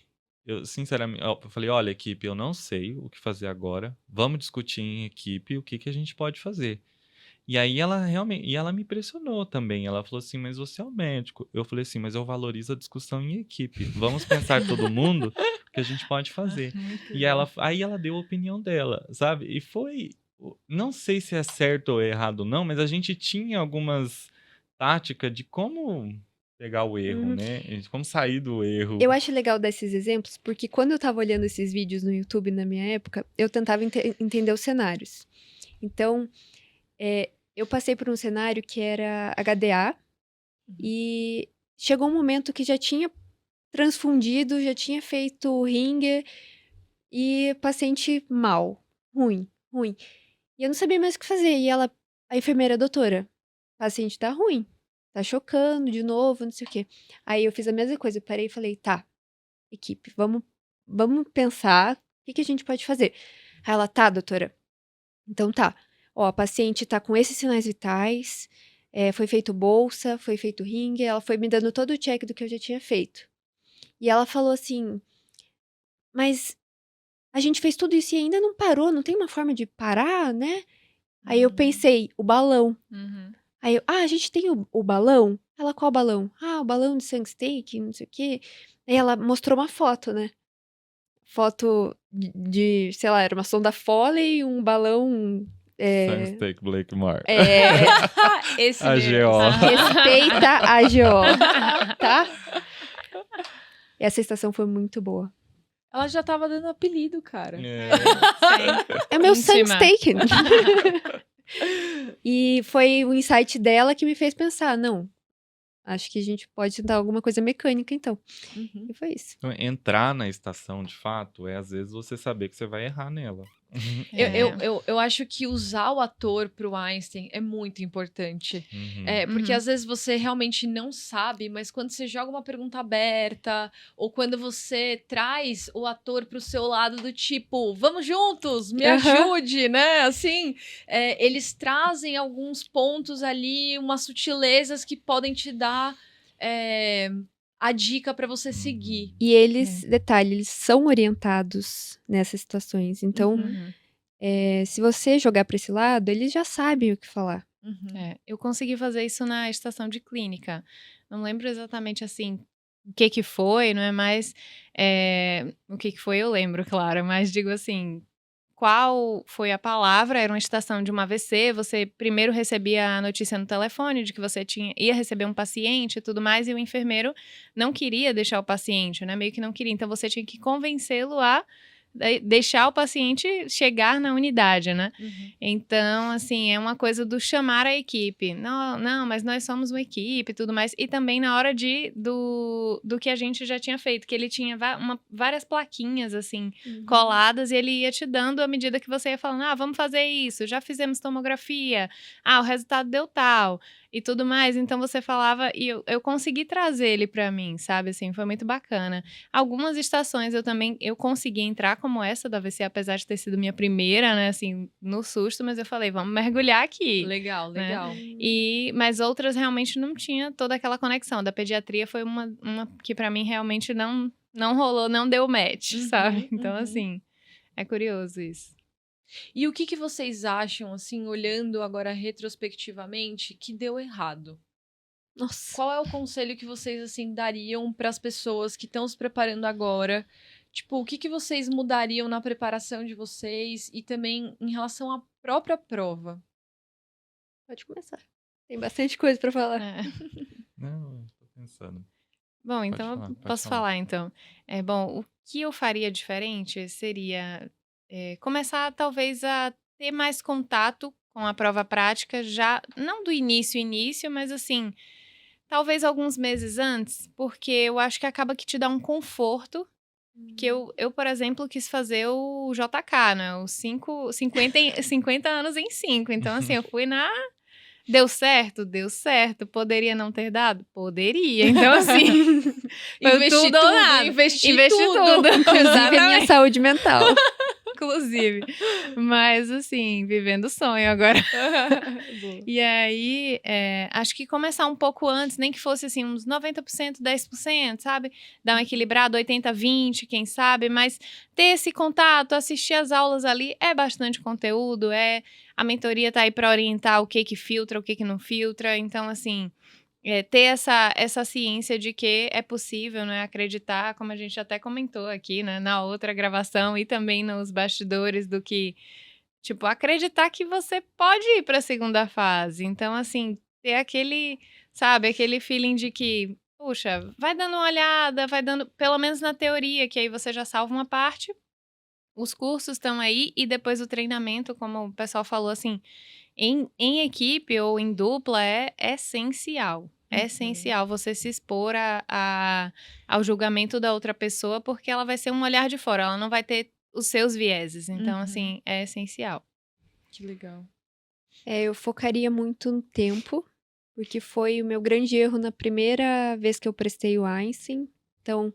Eu, sinceramente, eu falei, olha, equipe, eu não sei o que fazer agora. Vamos discutir em equipe o que a gente pode fazer. E aí ela me pressionou também. Ela falou assim, mas você é um médico. Eu falei assim, mas eu valorizo a discussão em equipe. Vamos pensar todo mundo o que a gente pode fazer. E aí ela deu a opinião dela, sabe? E foi não sei se é certo ou errado não, mas a gente tinha algumas táticas de como pegar o erro, né? De como sair do erro. Eu acho legal desses exemplos, porque quando eu tava olhando esses vídeos no YouTube na minha época, eu tentava entender os cenários. Então, eu passei por um cenário que era HDA, e chegou um momento que já tinha transfundido, já tinha feito ringer, e paciente mal, ruim. E eu não sabia mais o que fazer. E a enfermeira, doutora, paciente tá ruim, tá chocando de novo, não sei o quê. Aí eu fiz a mesma coisa, eu parei e falei, tá, equipe, vamos pensar o que a gente pode fazer. Aí ela, tá, doutora, então tá. Ó, a paciente tá com esses sinais vitais, foi feito bolsa, foi feito ringue, ela foi me dando todo o check do que eu já tinha feito. E ela falou assim, mas a gente fez tudo isso e ainda não parou, não tem uma forma de parar, né? Aí eu pensei, o balão. Aí eu, a gente tem o balão? Ela, qual balão? O balão de Sangsteak, não sei o quê. Aí ela mostrou uma foto, né? Foto sei lá, era uma sonda Foley, um balão... Sunsteak Blake Mar. Esse A mesmo. GO. Respeita a GO, tá? Essa estação foi muito boa. Ela já tava dando apelido, cara. É o meu Íntima. Sangsteak. E foi o insight dela que me fez pensar, não, acho que a gente pode tentar alguma coisa mecânica, então. E foi isso. Então, entrar na estação, de fato, é às vezes você saber que você vai errar nela. Eu acho que usar o ator pro Einstein é muito importante. Porque às vezes você realmente não sabe, mas quando você joga uma pergunta aberta, ou quando você traz o ator pro seu lado do tipo, vamos juntos, me ajude, né? Assim, eles trazem alguns pontos ali, umas sutilezas que podem te dar a dica pra você seguir. E eles, detalhe, eles são orientados nessas situações. Então, se você jogar pra esse lado, eles já sabem o que falar. Eu consegui fazer isso na estação de clínica. Não lembro exatamente, assim, o que foi, não é mais... o que foi eu lembro, claro, mas digo assim... Qual foi a palavra? Era uma estação de uma AVC. Você primeiro recebia a notícia no telefone de que você ia receber um paciente e tudo mais, e o enfermeiro não queria deixar o paciente, né? Meio que não queria. Então você tinha que convencê-lo a deixar o paciente chegar na unidade, né? Então, assim, é uma coisa do chamar a equipe. Não, mas nós somos uma equipe e tudo mais. E também na hora do que a gente já tinha feito, que ele tinha várias plaquinhas, assim, coladas, e ele ia te dando à medida que você ia falando, vamos fazer isso, já fizemos tomografia, o resultado deu tal, e tudo mais. Então você falava, e eu consegui trazer ele pra mim, sabe, assim, foi muito bacana. Algumas estações eu consegui entrar como essa da AVC, apesar de ter sido minha primeira, né, assim, no susto, mas eu falei, vamos mergulhar aqui. Legal. Mas outras realmente não tinha toda aquela conexão. Da pediatria foi uma que pra mim realmente não rolou, não deu match, sabe? Então, assim, é curioso isso. E o que vocês acham, assim, olhando agora retrospectivamente, que deu errado? Nossa. Qual é o conselho que vocês, assim, dariam para as pessoas que estão se preparando agora? Tipo, o que vocês mudariam na preparação de vocês e também em relação à própria prova? Pode começar. Tem bastante coisa pra falar. Não, tô pensando. Bom, então eu posso falar, então. Bom, o que eu faria diferente seria começar, talvez, a ter mais contato com a prova prática, já, não do início, mas assim, talvez alguns meses antes, porque eu acho que acaba que te dá um conforto, que eu, por exemplo, quis fazer o JK, né? Os 50 anos em 5. Então, assim, eu fui na... Deu certo? Deu certo. Poderia não ter dado? Poderia. Então, assim... Investi tudo ou nada. Investi tudo. Inclusive a minha saúde mental. Inclusive. Mas, assim, vivendo o sonho agora. E aí, acho que começar um pouco antes, nem que fosse, assim, uns 90%, 10%, sabe? Dar um equilibrado, 80-20, quem sabe? Mas ter esse contato, assistir as aulas ali, é bastante conteúdo, a mentoria tá aí para orientar o que filtra, o que não filtra. Então, assim, ter essa ciência de que é possível, né, acreditar, como a gente até comentou aqui, né, na outra gravação e também nos bastidores, do que tipo, acreditar que você pode ir para a segunda fase. Então, assim, ter aquele, sabe, aquele feeling de que, puxa, vai dando uma olhada, vai dando, pelo menos na teoria, que aí você já salva uma parte. Os cursos estão aí e depois o treinamento, como o pessoal falou, assim, em equipe ou em dupla é essencial. É essencial você se expor ao julgamento da outra pessoa, porque ela vai ser um olhar de fora, ela não vai ter os seus vieses. Então, assim, é essencial. Que legal. Eu focaria muito no tempo, porque foi o meu grande erro na primeira vez que eu prestei o Einstein. Então,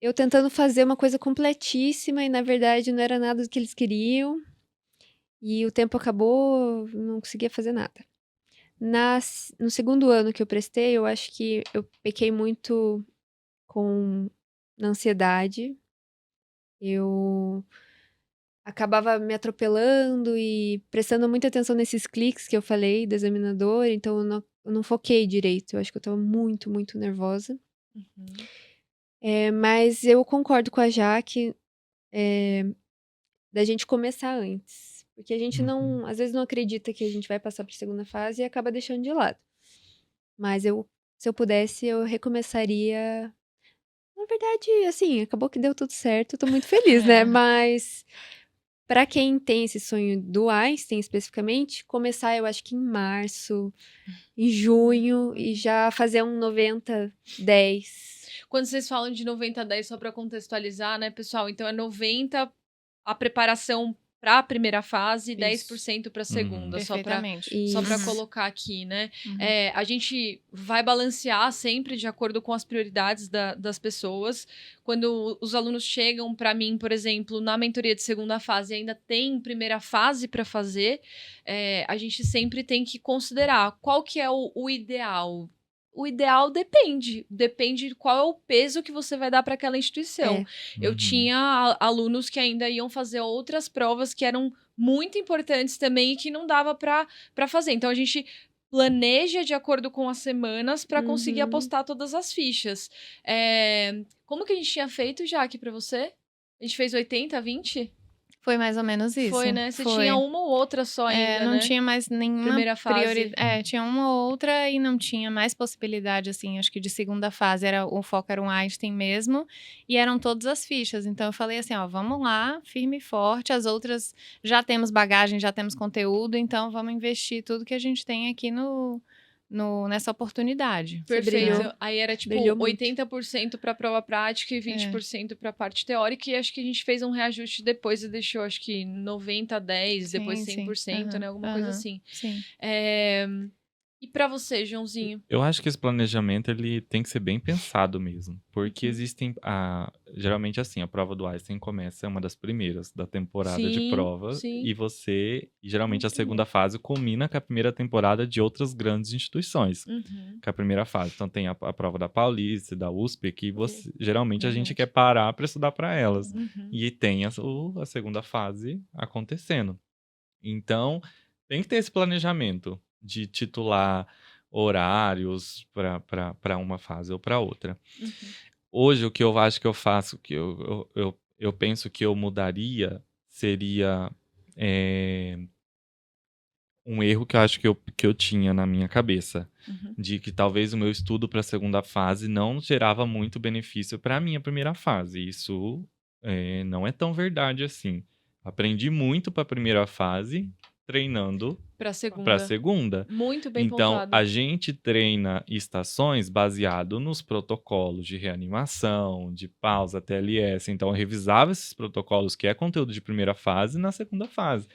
eu tentando fazer uma coisa completíssima e, na verdade, não era nada do que eles queriam. E o tempo acabou, não conseguia fazer nada. No segundo ano que eu prestei, eu acho que eu pequei muito na ansiedade. Eu acabava me atropelando e prestando muita atenção nesses cliques que eu falei do examinador, então eu não foquei direito. Eu acho que eu tava muito, muito nervosa. Mas eu concordo com a Jaque, da gente começar antes. Porque a gente não, às vezes não acredita que a gente vai passar para a segunda fase e acaba deixando de lado. Mas se eu pudesse, eu recomeçaria. Na verdade, assim, acabou que deu tudo certo, eu tô muito feliz, né? Mas para quem tem esse sonho do Einstein especificamente, começar eu acho que em março, em junho, e já fazer um 90-10. Quando vocês falam de 90-10, só para contextualizar, né, pessoal? Então é 90 a preparação para a primeira fase e 10% para a segunda, só para Isso. colocar aqui, né? A gente vai balancear sempre de acordo com as prioridades das pessoas. Quando os alunos chegam para mim, por exemplo, na mentoria de segunda fase, ainda tem primeira fase para fazer, a gente sempre tem que considerar qual que é o ideal. O ideal depende de qual é o peso que você vai dar para aquela instituição. Eu tinha alunos que ainda iam fazer outras provas que eram muito importantes também e que não dava para fazer. Então a gente planeja de acordo com as semanas para conseguir apostar todas as fichas. Como que a gente tinha feito, Jaque, para você? A gente fez 80-20? Foi mais ou menos isso. Foi, né? Você tinha uma ou outra só ainda, não né? tinha mais nenhuma Primeira fase. prioridade. Tinha uma ou outra e não tinha mais possibilidade, assim, acho que de segunda fase. O foco era um Einstein mesmo e eram todas as fichas. Então, eu falei assim, ó, vamos lá, firme e forte. As outras já temos bagagem, já temos conteúdo, então vamos investir tudo que a gente tem aqui nessa oportunidade. Perfeito. Aí era tipo Brilhou muito. 80% para prova prática e 20% para parte teórica. E acho que a gente fez um reajuste depois e deixou, acho que 90-10, depois 100%, né? Alguma coisa assim. Sim. E para você, Joãozinho? Eu acho que esse planejamento ele tem que ser bem pensado mesmo, porque existem geralmente assim, a prova do Einstein começa, é uma das primeiras da temporada de prova, e geralmente a segunda fase culmina com a primeira temporada de outras grandes instituições, com a primeira fase. Então tem a prova da Paulista, da USP, que geralmente a gente quer parar para estudar para elas, e tem a segunda fase acontecendo. Então tem que ter esse planejamento de titular horários para uma fase ou para outra. Hoje, o que eu acho que eu faço, que eu penso que eu mudaria, seria um erro que eu acho que eu tinha na minha cabeça, de que talvez o meu estudo para a segunda fase não gerava muito benefício para a minha primeira fase. Isso não é tão verdade assim. Aprendi muito para a primeira fase, treinando para a segunda. Muito bem então, pontuado. a gente treina estações baseado nos protocolos de reanimação, de pausa, TLS. Então, eu revisava esses protocolos, que é conteúdo de primeira fase, na segunda fase.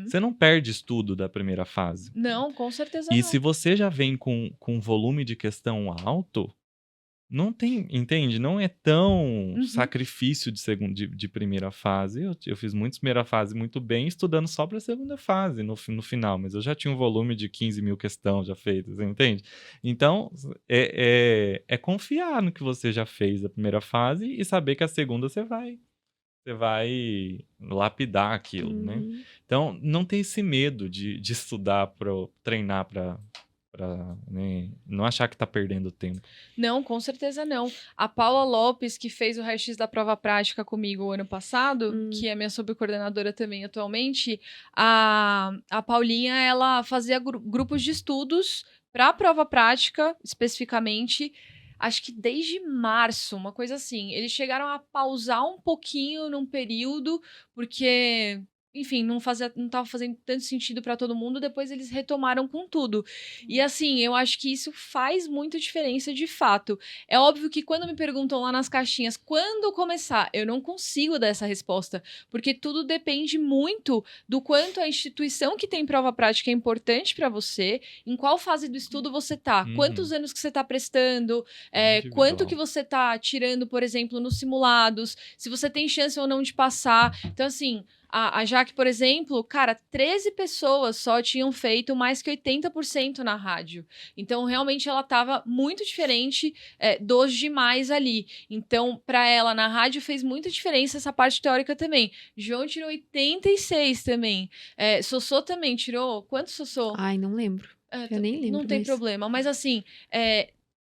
Você não perde estudo da primeira fase. Não, com certeza E não. se você já vem com volume de questão alto, não tem, entende? Não é tão sacrifício de primeira fase. Eu fiz muitas primeira fase muito bem, estudando só para a segunda fase no final, mas eu já tinha um volume de 15 mil questões já feitas, entende? Então, é confiar no que você já fez a primeira fase e saber que a segunda você vai lapidar aquilo, né? Então, não ter esse medo de estudar, treinar para né, não achar que tá perdendo tempo. Não, com certeza não. A Paula Lopes, que fez o raio-x da prova prática comigo o ano passado, que é minha subcoordenadora também atualmente, a Paulinha, ela fazia grupos de estudos para a prova prática, especificamente, acho que desde março, uma coisa assim. Eles chegaram a pausar um pouquinho num período, porque... Enfim, não tava fazendo tanto sentido para todo mundo, depois eles retomaram com tudo. E assim, eu acho que isso faz muita diferença de fato. É óbvio que quando me perguntam lá nas caixinhas quando começar, eu não consigo dar essa resposta, porque tudo depende muito do quanto a instituição que tem prova prática é importante para você, em qual fase do estudo você tá, quantos anos que você tá prestando, quanto que você tá tirando, por exemplo, nos simulados, se você tem chance ou não de passar. Então, assim, a Jaque, por exemplo, cara, 13 pessoas só tinham feito mais que 80% na rádio. Então, realmente, ela estava muito diferente dos demais ali. Então, para ela, na rádio, fez muita diferença essa parte teórica também. João tirou 86 também. Sossô também tirou... Quanto, Sossô? Ai, não lembro. Eu nem lembro. Não tem mas... problema. Mas, assim...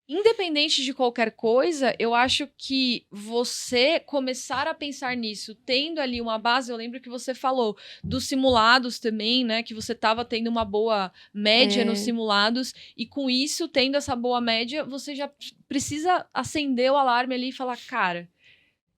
Independente de qualquer coisa, eu acho que você começar a pensar nisso, tendo ali uma base, eu lembro que você falou dos simulados também, né? Que você estava tendo uma boa média nos simulados, e com isso, tendo essa boa média, você já precisa acender o alarme ali e falar, cara,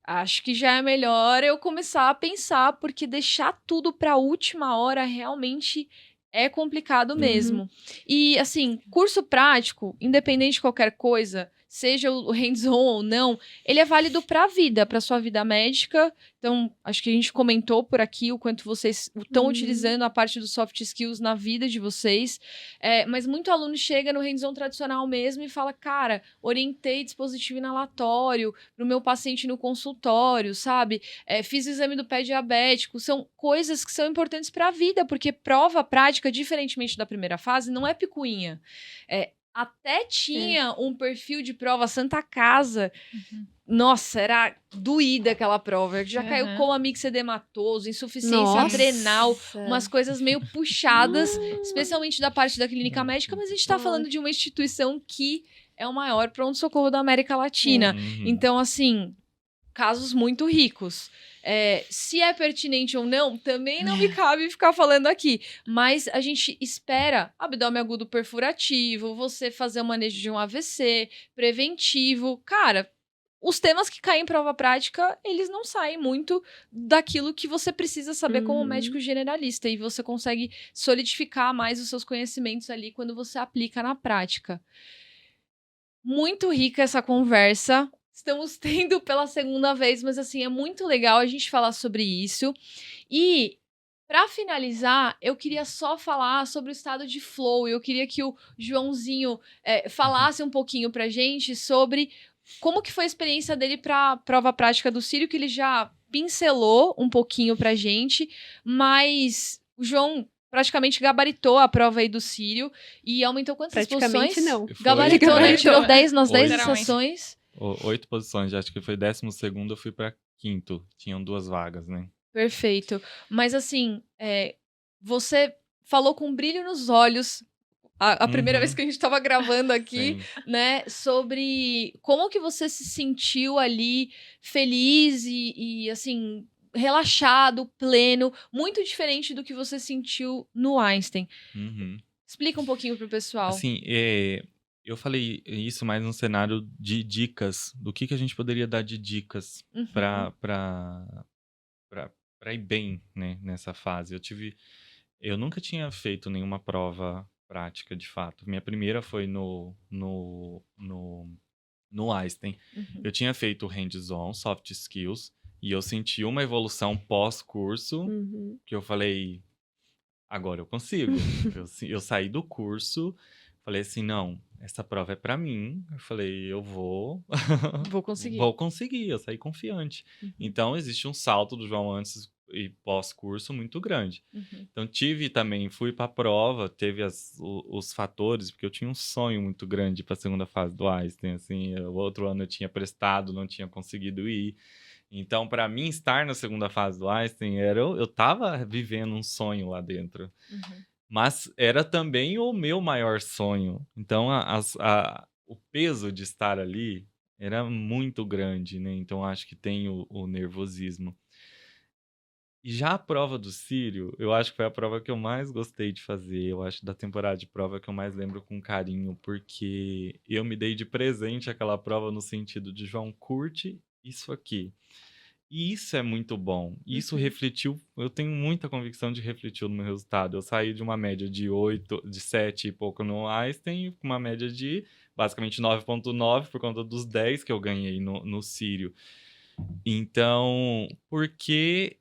acho que já é melhor eu começar a pensar, porque deixar tudo para a última hora realmente é complicado mesmo. E, assim, curso prático, independente de qualquer coisa, seja o hands-on ou não, ele é válido para a vida, para sua vida médica. Então, acho que a gente comentou por aqui o quanto vocês estão utilizando a parte dos soft skills na vida de vocês. Mas muito aluno chega no hands-on tradicional mesmo e fala, cara, orientei dispositivo inalatório para o meu paciente no consultório, sabe? Fiz o exame do pé diabético. São coisas que são importantes para a vida, porque prova prática, diferentemente da primeira fase, não é picuinha. Até tinha um perfil de prova Santa Casa. Nossa, era doída aquela prova. Já caiu coma mixedematoso, insuficiência adrenal, umas coisas meio puxadas, especialmente da parte da clínica médica, mas a gente tá falando de uma instituição que é o maior pronto-socorro da América Latina. Então, assim, casos muito ricos. Se é pertinente ou não, também não me cabe ficar falando aqui. Mas a gente espera abdômen agudo perfurativo, você fazer o manejo de um AVC, preventivo. Cara, os temas que caem em prova prática, eles não saem muito daquilo que você precisa saber como médico generalista. E você consegue solidificar mais os seus conhecimentos ali quando você aplica na prática. Muito rica essa conversa. Estamos tendo pela segunda vez, mas assim, é muito legal a gente falar sobre isso. E, para finalizar, eu queria só falar sobre o estado de flow. Eu queria que o Joãozinho falasse um pouquinho pra gente sobre como que foi a experiência dele para a prova prática do Círio, que ele já pincelou um pouquinho pra gente, mas o João praticamente gabaritou a prova aí do Círio e aumentou quantas posições? Praticamente não. Gabaritou, né? Ele tirou 10 nas 10 estações. 8 posições, acho que foi 12º, eu fui pra 5º. Tinham 2 vagas, né? Perfeito. Mas assim, você falou com brilho nos olhos a primeira vez que a gente estava gravando aqui, né? Sobre como que você se sentiu ali feliz e assim, relaxado, pleno, muito diferente do que você sentiu no Einstein. Explica um pouquinho pro pessoal. Assim, eu falei isso mais num cenário de dicas, do que a gente poderia dar de dicas para ir bem, né, nessa fase. Eu nunca tinha feito nenhuma prova prática, de fato. Minha primeira foi no Einstein. Eu tinha feito hands-on, soft skills, e eu senti uma evolução pós-curso, que eu falei, agora eu consigo. Eu saí do curso, falei assim, não, essa prova é pra mim. Eu falei, eu vou conseguir. Vou conseguir, eu saí confiante. Então, existe um salto do João antes e pós-curso muito grande. Então, fui pra prova, teve os fatores, porque eu tinha um sonho muito grande pra segunda fase do Einstein, assim, o outro ano eu tinha prestado, não tinha conseguido ir. Então, pra mim, estar na segunda fase do Einstein, eu tava vivendo um sonho lá dentro. Mas era também o meu maior sonho. Então, o peso de estar ali era muito grande, né? Então, acho que tem o nervosismo. E já a prova do Círio, eu acho que foi a prova que eu mais gostei de fazer. Eu acho da temporada de prova que eu mais lembro com carinho, porque eu me dei de presente aquela prova no sentido de, João, curte isso aqui. E isso é muito bom. Isso refletiu, eu tenho muita convicção de refletiu no meu resultado. Eu saí de uma média de 8, de 7 e pouco no Einstein, com uma média de basicamente 9,9 por conta dos 10 que eu ganhei no Círio. Então, porque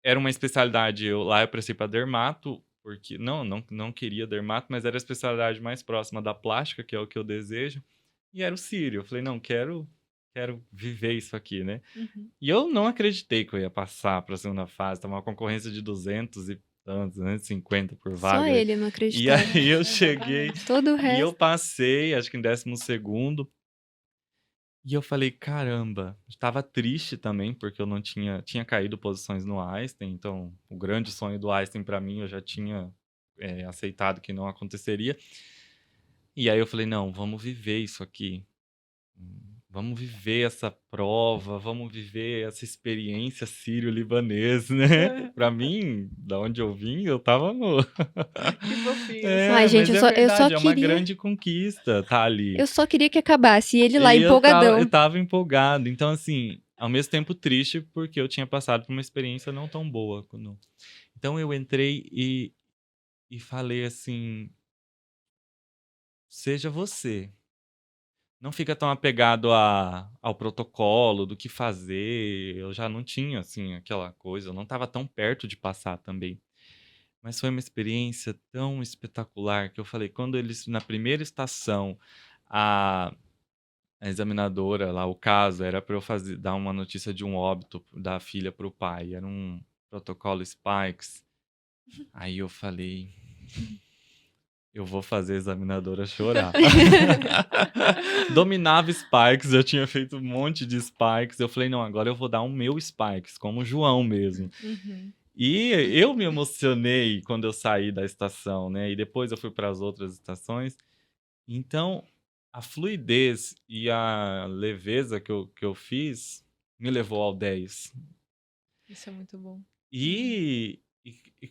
era uma especialidade, lá eu prestei para dermato, porque não queria dermato, mas era a especialidade mais próxima da plástica, que é o que eu desejo, e era o Círio. Eu falei, não, quero viver isso aqui, né? E eu não acreditei que eu ia passar para a segunda fase, tava uma concorrência de 200 e tantos, 250 por Só vaga. ele não E acreditava. aí eu cheguei Todo o e eu resto. passei, acho que em 12º. E eu falei, caramba, estava triste também, porque eu não tinha caído posições no Einstein, então o grande sonho do Einstein para mim eu já tinha aceitado que não aconteceria. E aí eu falei, não, vamos viver isso aqui. Vamos viver essa prova, vamos viver essa experiência sírio-libanês, né? Pra mim, da onde eu vim, eu tava no... Que fofinho. Ai, gente, mas eu é só verdade, é uma queria. grande conquista tá ali. Eu só queria que acabasse. E ele lá, E eu empolgadão. tava empolgado. Então, assim, ao mesmo tempo triste, porque eu tinha passado por uma experiência não tão boa. Então, eu entrei e falei assim, seja você. Não fica tão apegado ao protocolo, do que fazer. Eu já não tinha, assim, aquela coisa. Eu não estava tão perto de passar também. Mas foi uma experiência tão espetacular que eu falei, quando eles, na primeira estação, a examinadora lá, o caso era para eu dar uma notícia de um óbito da filha para o pai. Era um protocolo Spikes. Aí eu falei, eu vou fazer a examinadora chorar. Dominava Spikes, eu tinha feito um monte de Spikes. Eu falei, não, agora eu vou dar o meu Spikes, como o João mesmo. E eu me emocionei quando eu saí da estação, né? E depois eu fui para as outras estações. Então, a fluidez e a leveza que eu fiz me levou ao 10. Isso é muito bom. E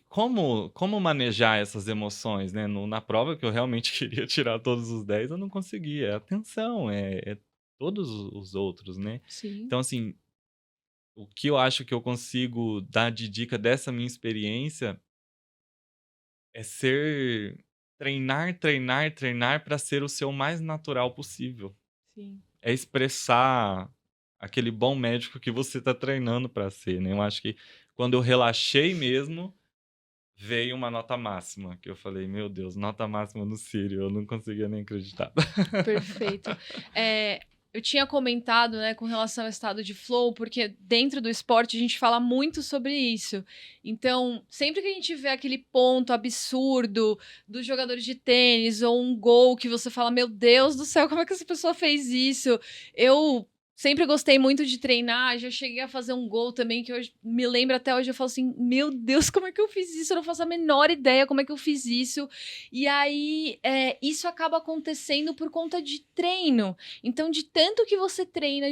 como manejar essas emoções, né? Na prova que eu realmente queria tirar todos os 10, eu não conseguia. É atenção, é todos os outros, né? Sim. Então, assim, o que eu acho que eu consigo dar de dica dessa minha experiência é treinar para ser o seu mais natural possível. Sim. É expressar aquele bom médico que você está treinando para ser, né? Eu acho que quando eu relaxei mesmo, veio uma nota máxima, que eu falei, meu Deus, nota máxima no Círio, eu não conseguia nem acreditar. Perfeito. Eu tinha comentado, né, com relação ao estado de flow, porque dentro do esporte a gente fala muito sobre isso. Então, sempre que a gente vê aquele ponto absurdo dos jogadores de tênis ou um gol que você fala, meu Deus do céu, como é que essa pessoa fez isso? Eu sempre gostei muito de treinar, já cheguei a fazer um gol também, que eu me lembro até hoje, eu falo assim, meu Deus, como é que eu fiz isso? Eu não faço a menor ideia como é que eu fiz isso. E aí, isso acaba acontecendo por conta de treino. Então, de tanto que você treina,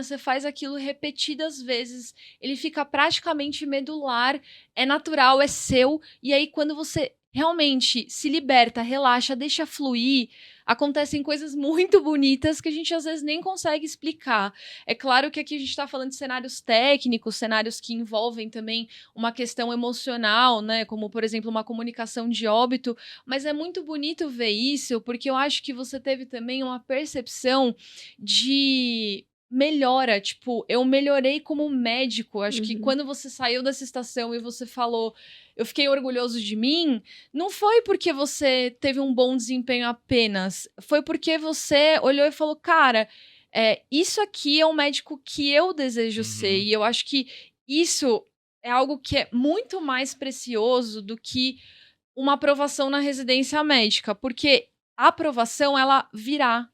você faz aquilo repetidas vezes, ele fica praticamente medular, é natural, é seu, e aí quando você realmente se liberta, relaxa, deixa fluir, acontecem coisas muito bonitas que a gente às vezes nem consegue explicar. É claro que aqui a gente está falando de cenários técnicos, cenários que envolvem também uma questão emocional, né? Como, por exemplo, uma comunicação de óbito, mas é muito bonito ver isso, porque eu acho que você teve também uma percepção de melhora, tipo, eu melhorei como médico. Acho que quando você saiu dessa estação e você falou, eu fiquei orgulhoso de mim, não foi porque você teve um bom desempenho apenas, foi porque você olhou e falou, cara, isso aqui é um médico que eu desejo ser, e eu acho que isso é algo que é muito mais precioso do que uma aprovação na residência médica, porque a aprovação, ela virá,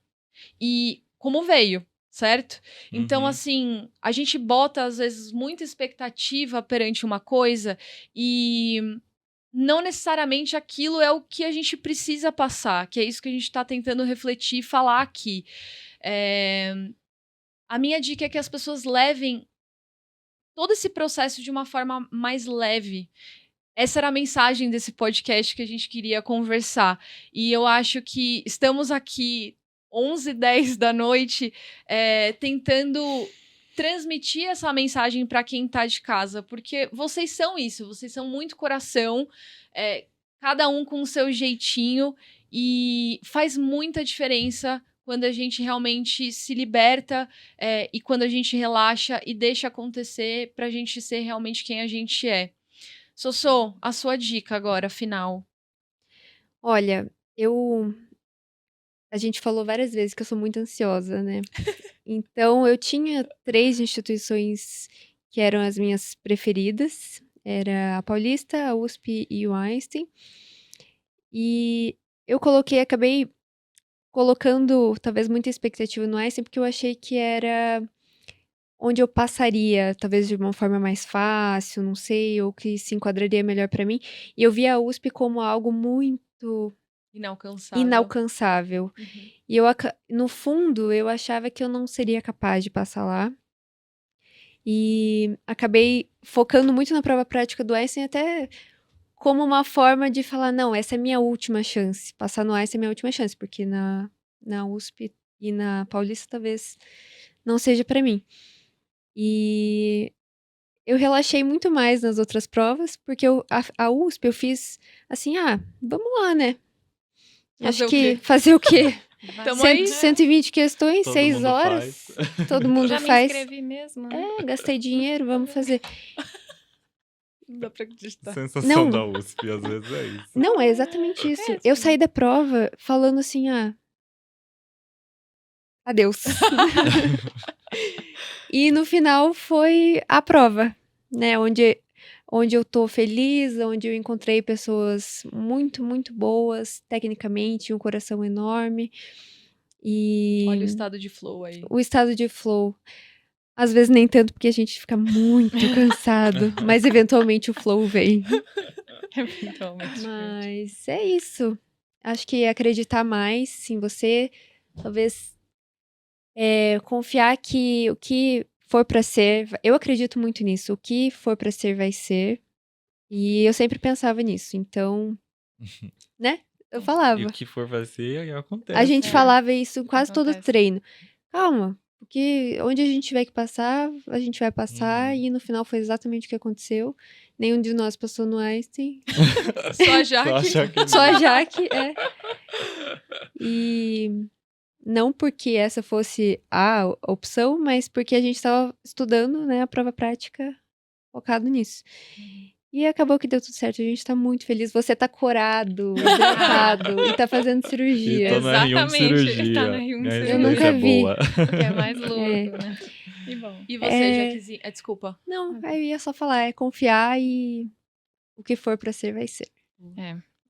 e como veio, certo? Então, assim, a gente bota, às vezes, muita expectativa perante uma coisa e não necessariamente aquilo é o que a gente precisa passar, que é isso que a gente está tentando refletir e falar aqui. A minha dica é que as pessoas levem todo esse processo de uma forma mais leve. Essa era a mensagem desse podcast que a gente queria conversar. E eu acho que estamos aqui 11h10 da noite tentando transmitir essa mensagem para quem está de casa, porque vocês são isso, vocês são muito coração, cada um com o seu jeitinho, e faz muita diferença quando a gente realmente se liberta e quando a gente relaxa e deixa acontecer pra gente ser realmente quem a gente é. Sossô, a sua dica agora, final. Olha, a gente falou várias vezes que eu sou muito ansiosa, né? Então, eu tinha 3 instituições que eram as minhas preferidas. Era a Paulista, a USP e o Einstein. E eu acabei colocando talvez muita expectativa no Einstein, porque eu achei que era onde eu passaria, talvez de uma forma mais fácil, não sei, ou que se enquadraria melhor pra mim. E eu via a USP como algo muito inalcançável. Uhum. E no fundo, eu achava que eu não seria capaz de passar lá. E acabei focando muito na prova prática do Einstein, até como uma forma de falar, não, essa é minha última chance. Passar no Einstein é minha última chance, porque na USP e na Paulista talvez não seja pra mim. E eu relaxei muito mais nas outras provas, porque a USP eu fiz assim, vamos lá, né? Fazer Acho o que quê? fazer o quê? Tamo aí, né? 120 questões, Todo 6 mundo horas. faz. Todo mundo Já me faz. inscrevi mesmo, né? Gastei dinheiro, vamos fazer. Não dá pra acreditar. Sensação Não. da USP, às vezes é isso. Não, é exatamente isso. É, Eu sim. saí da prova falando assim, adeus. E no final foi a prova, né? Onde eu tô feliz, onde eu encontrei pessoas muito, muito boas, tecnicamente, um coração enorme. E Olha o estado de flow aí. o estado de flow. Às vezes nem tanto, porque a gente fica muito cansado, mas eventualmente o flow vem. Eventualmente. Mas é isso. Acho que acreditar mais em você, talvez confiar que o que for pra ser, eu acredito muito nisso, o que for pra ser vai ser. E eu sempre pensava nisso, então, né? Eu E falava. o que for fazer, aí acontece. A gente falava isso quase todo Acontece. treino. Calma, porque onde a gente tiver que passar, a gente vai passar, e no final foi exatamente o que aconteceu. Nenhum de nós passou no Einstein. Só a Jaque. Só a Jaque, E não porque essa fosse a opção, mas porque a gente estava estudando, né, a prova prática focado nisso. E acabou que deu tudo certo. A gente tá muito feliz. Você tá corado, hidratado e tá fazendo E cirurgia. tô no R1 de Exatamente, cirurgia. tá no R1 de Minha cirurgia. Eu residência nunca é vi. boa. Que é mais louco, É. né? Que bom. E você, Jaquezinha? Desculpa. Não, aí eu ia só falar, é confiar e o que for pra ser, vai ser.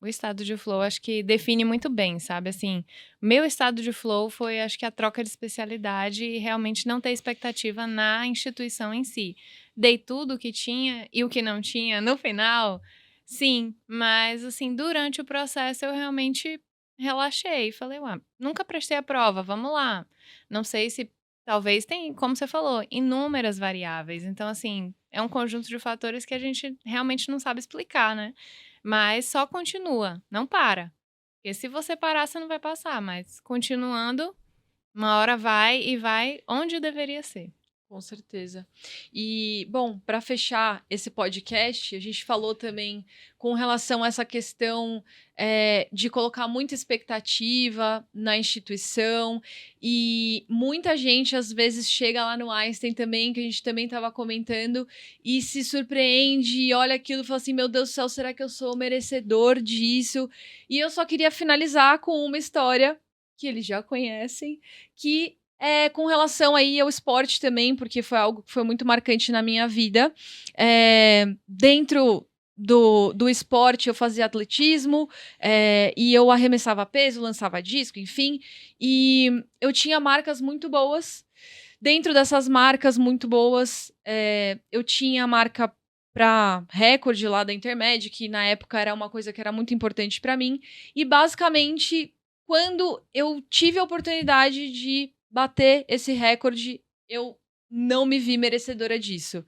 O estado de flow acho que define muito bem, sabe? Assim, meu estado de flow foi, acho que a troca de especialidade e realmente não ter expectativa na instituição em si. Dei tudo o que tinha e o que não tinha no final, sim, mas assim, durante o processo eu realmente relaxei. Falei, nunca prestei a prova, vamos lá. Não sei se talvez tem, como você falou, inúmeras variáveis. Então, assim, é um conjunto de fatores que a gente realmente não sabe explicar, né? Mas só continua, não para. Porque se você parar, você não vai passar. Mas continuando, uma hora vai e vai onde deveria ser. Com certeza. E, bom, para fechar esse podcast, a gente falou também com relação a essa questão de colocar muita expectativa na instituição, e muita gente, às vezes, chega lá no Einstein também, que a gente também estava comentando, e se surpreende, e olha aquilo e fala assim, meu Deus do céu, será que eu sou merecedor disso? E eu só queria finalizar com uma história que eles já conhecem, que com relação aí ao esporte também, porque foi algo que foi muito marcante na minha vida. Dentro do esporte, eu fazia atletismo, e eu arremessava peso, lançava disco, enfim. E eu tinha marcas muito boas. Dentro dessas marcas muito boas, eu tinha a marca para recorde lá da Intermed, que na época era uma coisa que era muito importante para mim. E basicamente, quando eu tive a oportunidade de bater esse recorde, eu não me vi merecedora disso.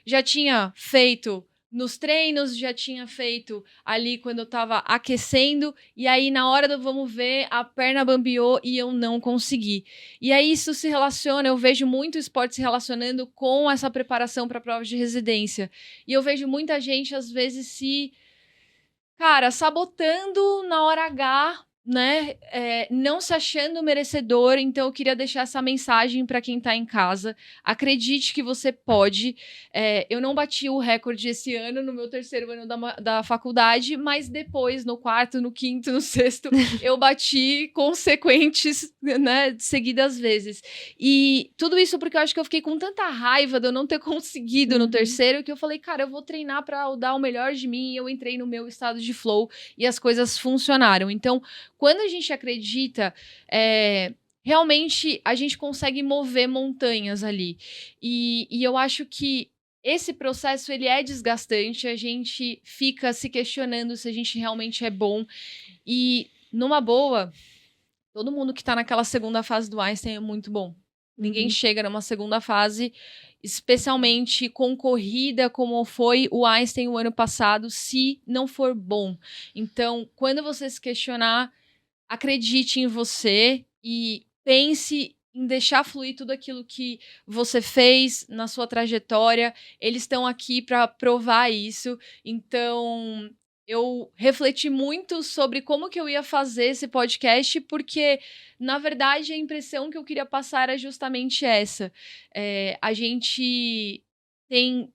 Já tinha feito nos treinos, já tinha feito ali quando eu tava aquecendo, e aí na hora do vamos ver, a perna bambeou e eu não consegui. E aí isso se relaciona, eu vejo muito esporte se relacionando com essa preparação para provas de residência. E eu vejo muita gente, às vezes, sabotando na hora H, né? Não se achando merecedor. Então eu queria deixar essa mensagem para quem tá em casa. Acredite que você pode. Eu não bati o recorde esse ano, no meu 3º ano da faculdade, mas depois, no 4º, no 5º, no 6º, eu bati consequentes, né, seguidas vezes. E tudo isso porque eu acho que eu fiquei com tanta raiva de eu não ter conseguido no 3º, que eu falei, cara, eu vou treinar para dar o melhor de mim. E eu entrei no meu estado de flow e as coisas funcionaram. Então, quando a gente acredita, realmente a gente consegue mover montanhas ali. E eu acho que esse processo, ele é desgastante, a gente fica se questionando se a gente realmente é bom. E, numa boa, todo mundo que tá naquela segunda fase do Einstein é muito bom. Ninguém chega numa segunda fase, especialmente concorrida como foi o Einstein o ano passado, se não for bom. Então, quando você se questionar, acredite em você e pense em deixar fluir tudo aquilo que você fez na sua trajetória. Eles estão aqui para provar isso. Então, eu refleti muito sobre como que eu ia fazer esse podcast, porque, na verdade, a impressão que eu queria passar era justamente essa. A gente tem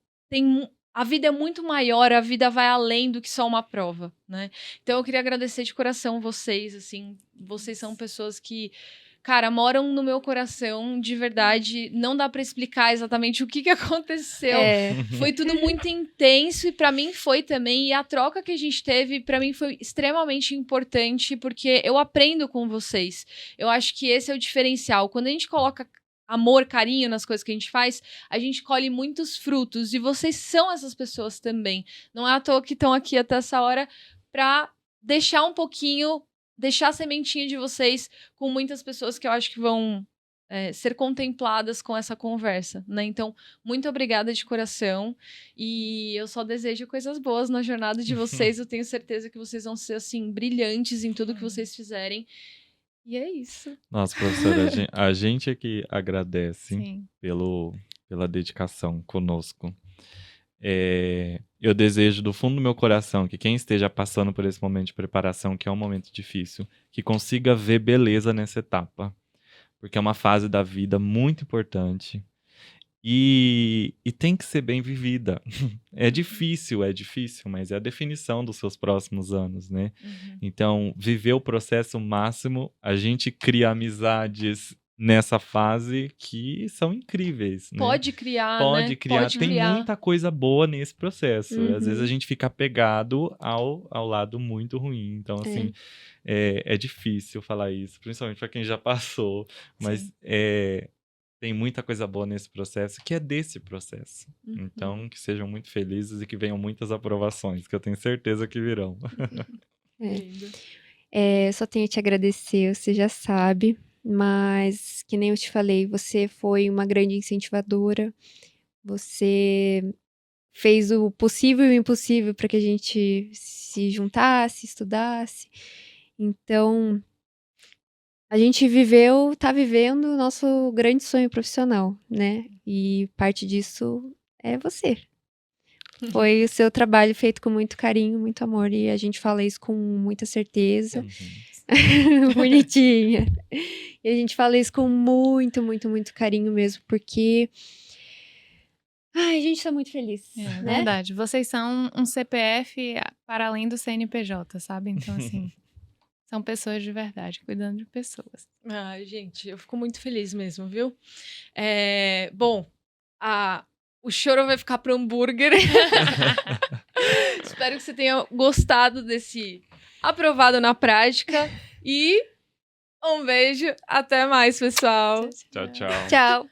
a vida é muito maior, a vida vai além do que só uma prova, né? Então eu queria agradecer de coração vocês, assim, vocês são pessoas que, cara, moram no meu coração, de verdade, não dá pra explicar exatamente o que aconteceu. Foi tudo muito intenso e pra mim foi também, e a troca que a gente teve, pra mim foi extremamente importante, porque eu aprendo com vocês. Eu acho que esse é o diferencial. Quando a gente coloca amor, carinho nas coisas que a gente faz, a gente colhe muitos frutos. E vocês são essas pessoas também. Não é à toa que estão aqui até essa hora pra deixar um pouquinho, deixar a sementinha de vocês com muitas pessoas que eu acho que vão ser contempladas com essa conversa, né? Então, muito obrigada de coração. E eu só desejo coisas boas na jornada de vocês. Eu tenho certeza que vocês vão ser, assim, brilhantes em tudo que vocês fizerem. E é isso. Nossa, professora, a gente é que agradece Sim. pela dedicação conosco. Eu desejo do fundo do meu coração que quem esteja passando por esse momento de preparação, que é um momento difícil, que consiga ver beleza nessa etapa. Porque é uma fase da vida muito importante. E tem que ser bem vivida. É difícil, mas é a definição dos seus próximos anos, né? Então, viver o processo máximo, a gente cria amizades nessa fase que são incríveis, né? Pode criar, Pode né? criar. Pode Tem criar. muita coisa boa nesse processo. Às vezes a gente fica apegado ao lado muito ruim. Então, assim, é difícil falar isso, principalmente para quem já passou. Mas tem muita coisa boa nesse processo, que é desse processo. Então, que sejam muito felizes e que venham muitas aprovações, que eu tenho certeza que virão. Só tenho a te agradecer, você já sabe, mas que nem eu te falei, você foi uma grande incentivadora, você fez o possível e o impossível para que a gente se juntasse, estudasse. Então, a gente tá vivendo o nosso grande sonho profissional, né? E parte disso é você. Foi o seu trabalho feito com muito carinho, muito amor, e a gente fala isso com muita certeza. Bonitinha. E a gente fala isso com muito, muito, muito carinho mesmo, porque a gente tá muito feliz. É né? verdade. Vocês são um CPF para além do CNPJ, sabe? Então, assim, são pessoas de verdade, cuidando de pessoas. Ai, gente, eu fico muito feliz mesmo, viu? Bom, o choro vai ficar pro hambúrguer. Espero que você tenha gostado desse aprovado na prática. E um beijo. Até mais, pessoal. Tchau, tchau. Tchau.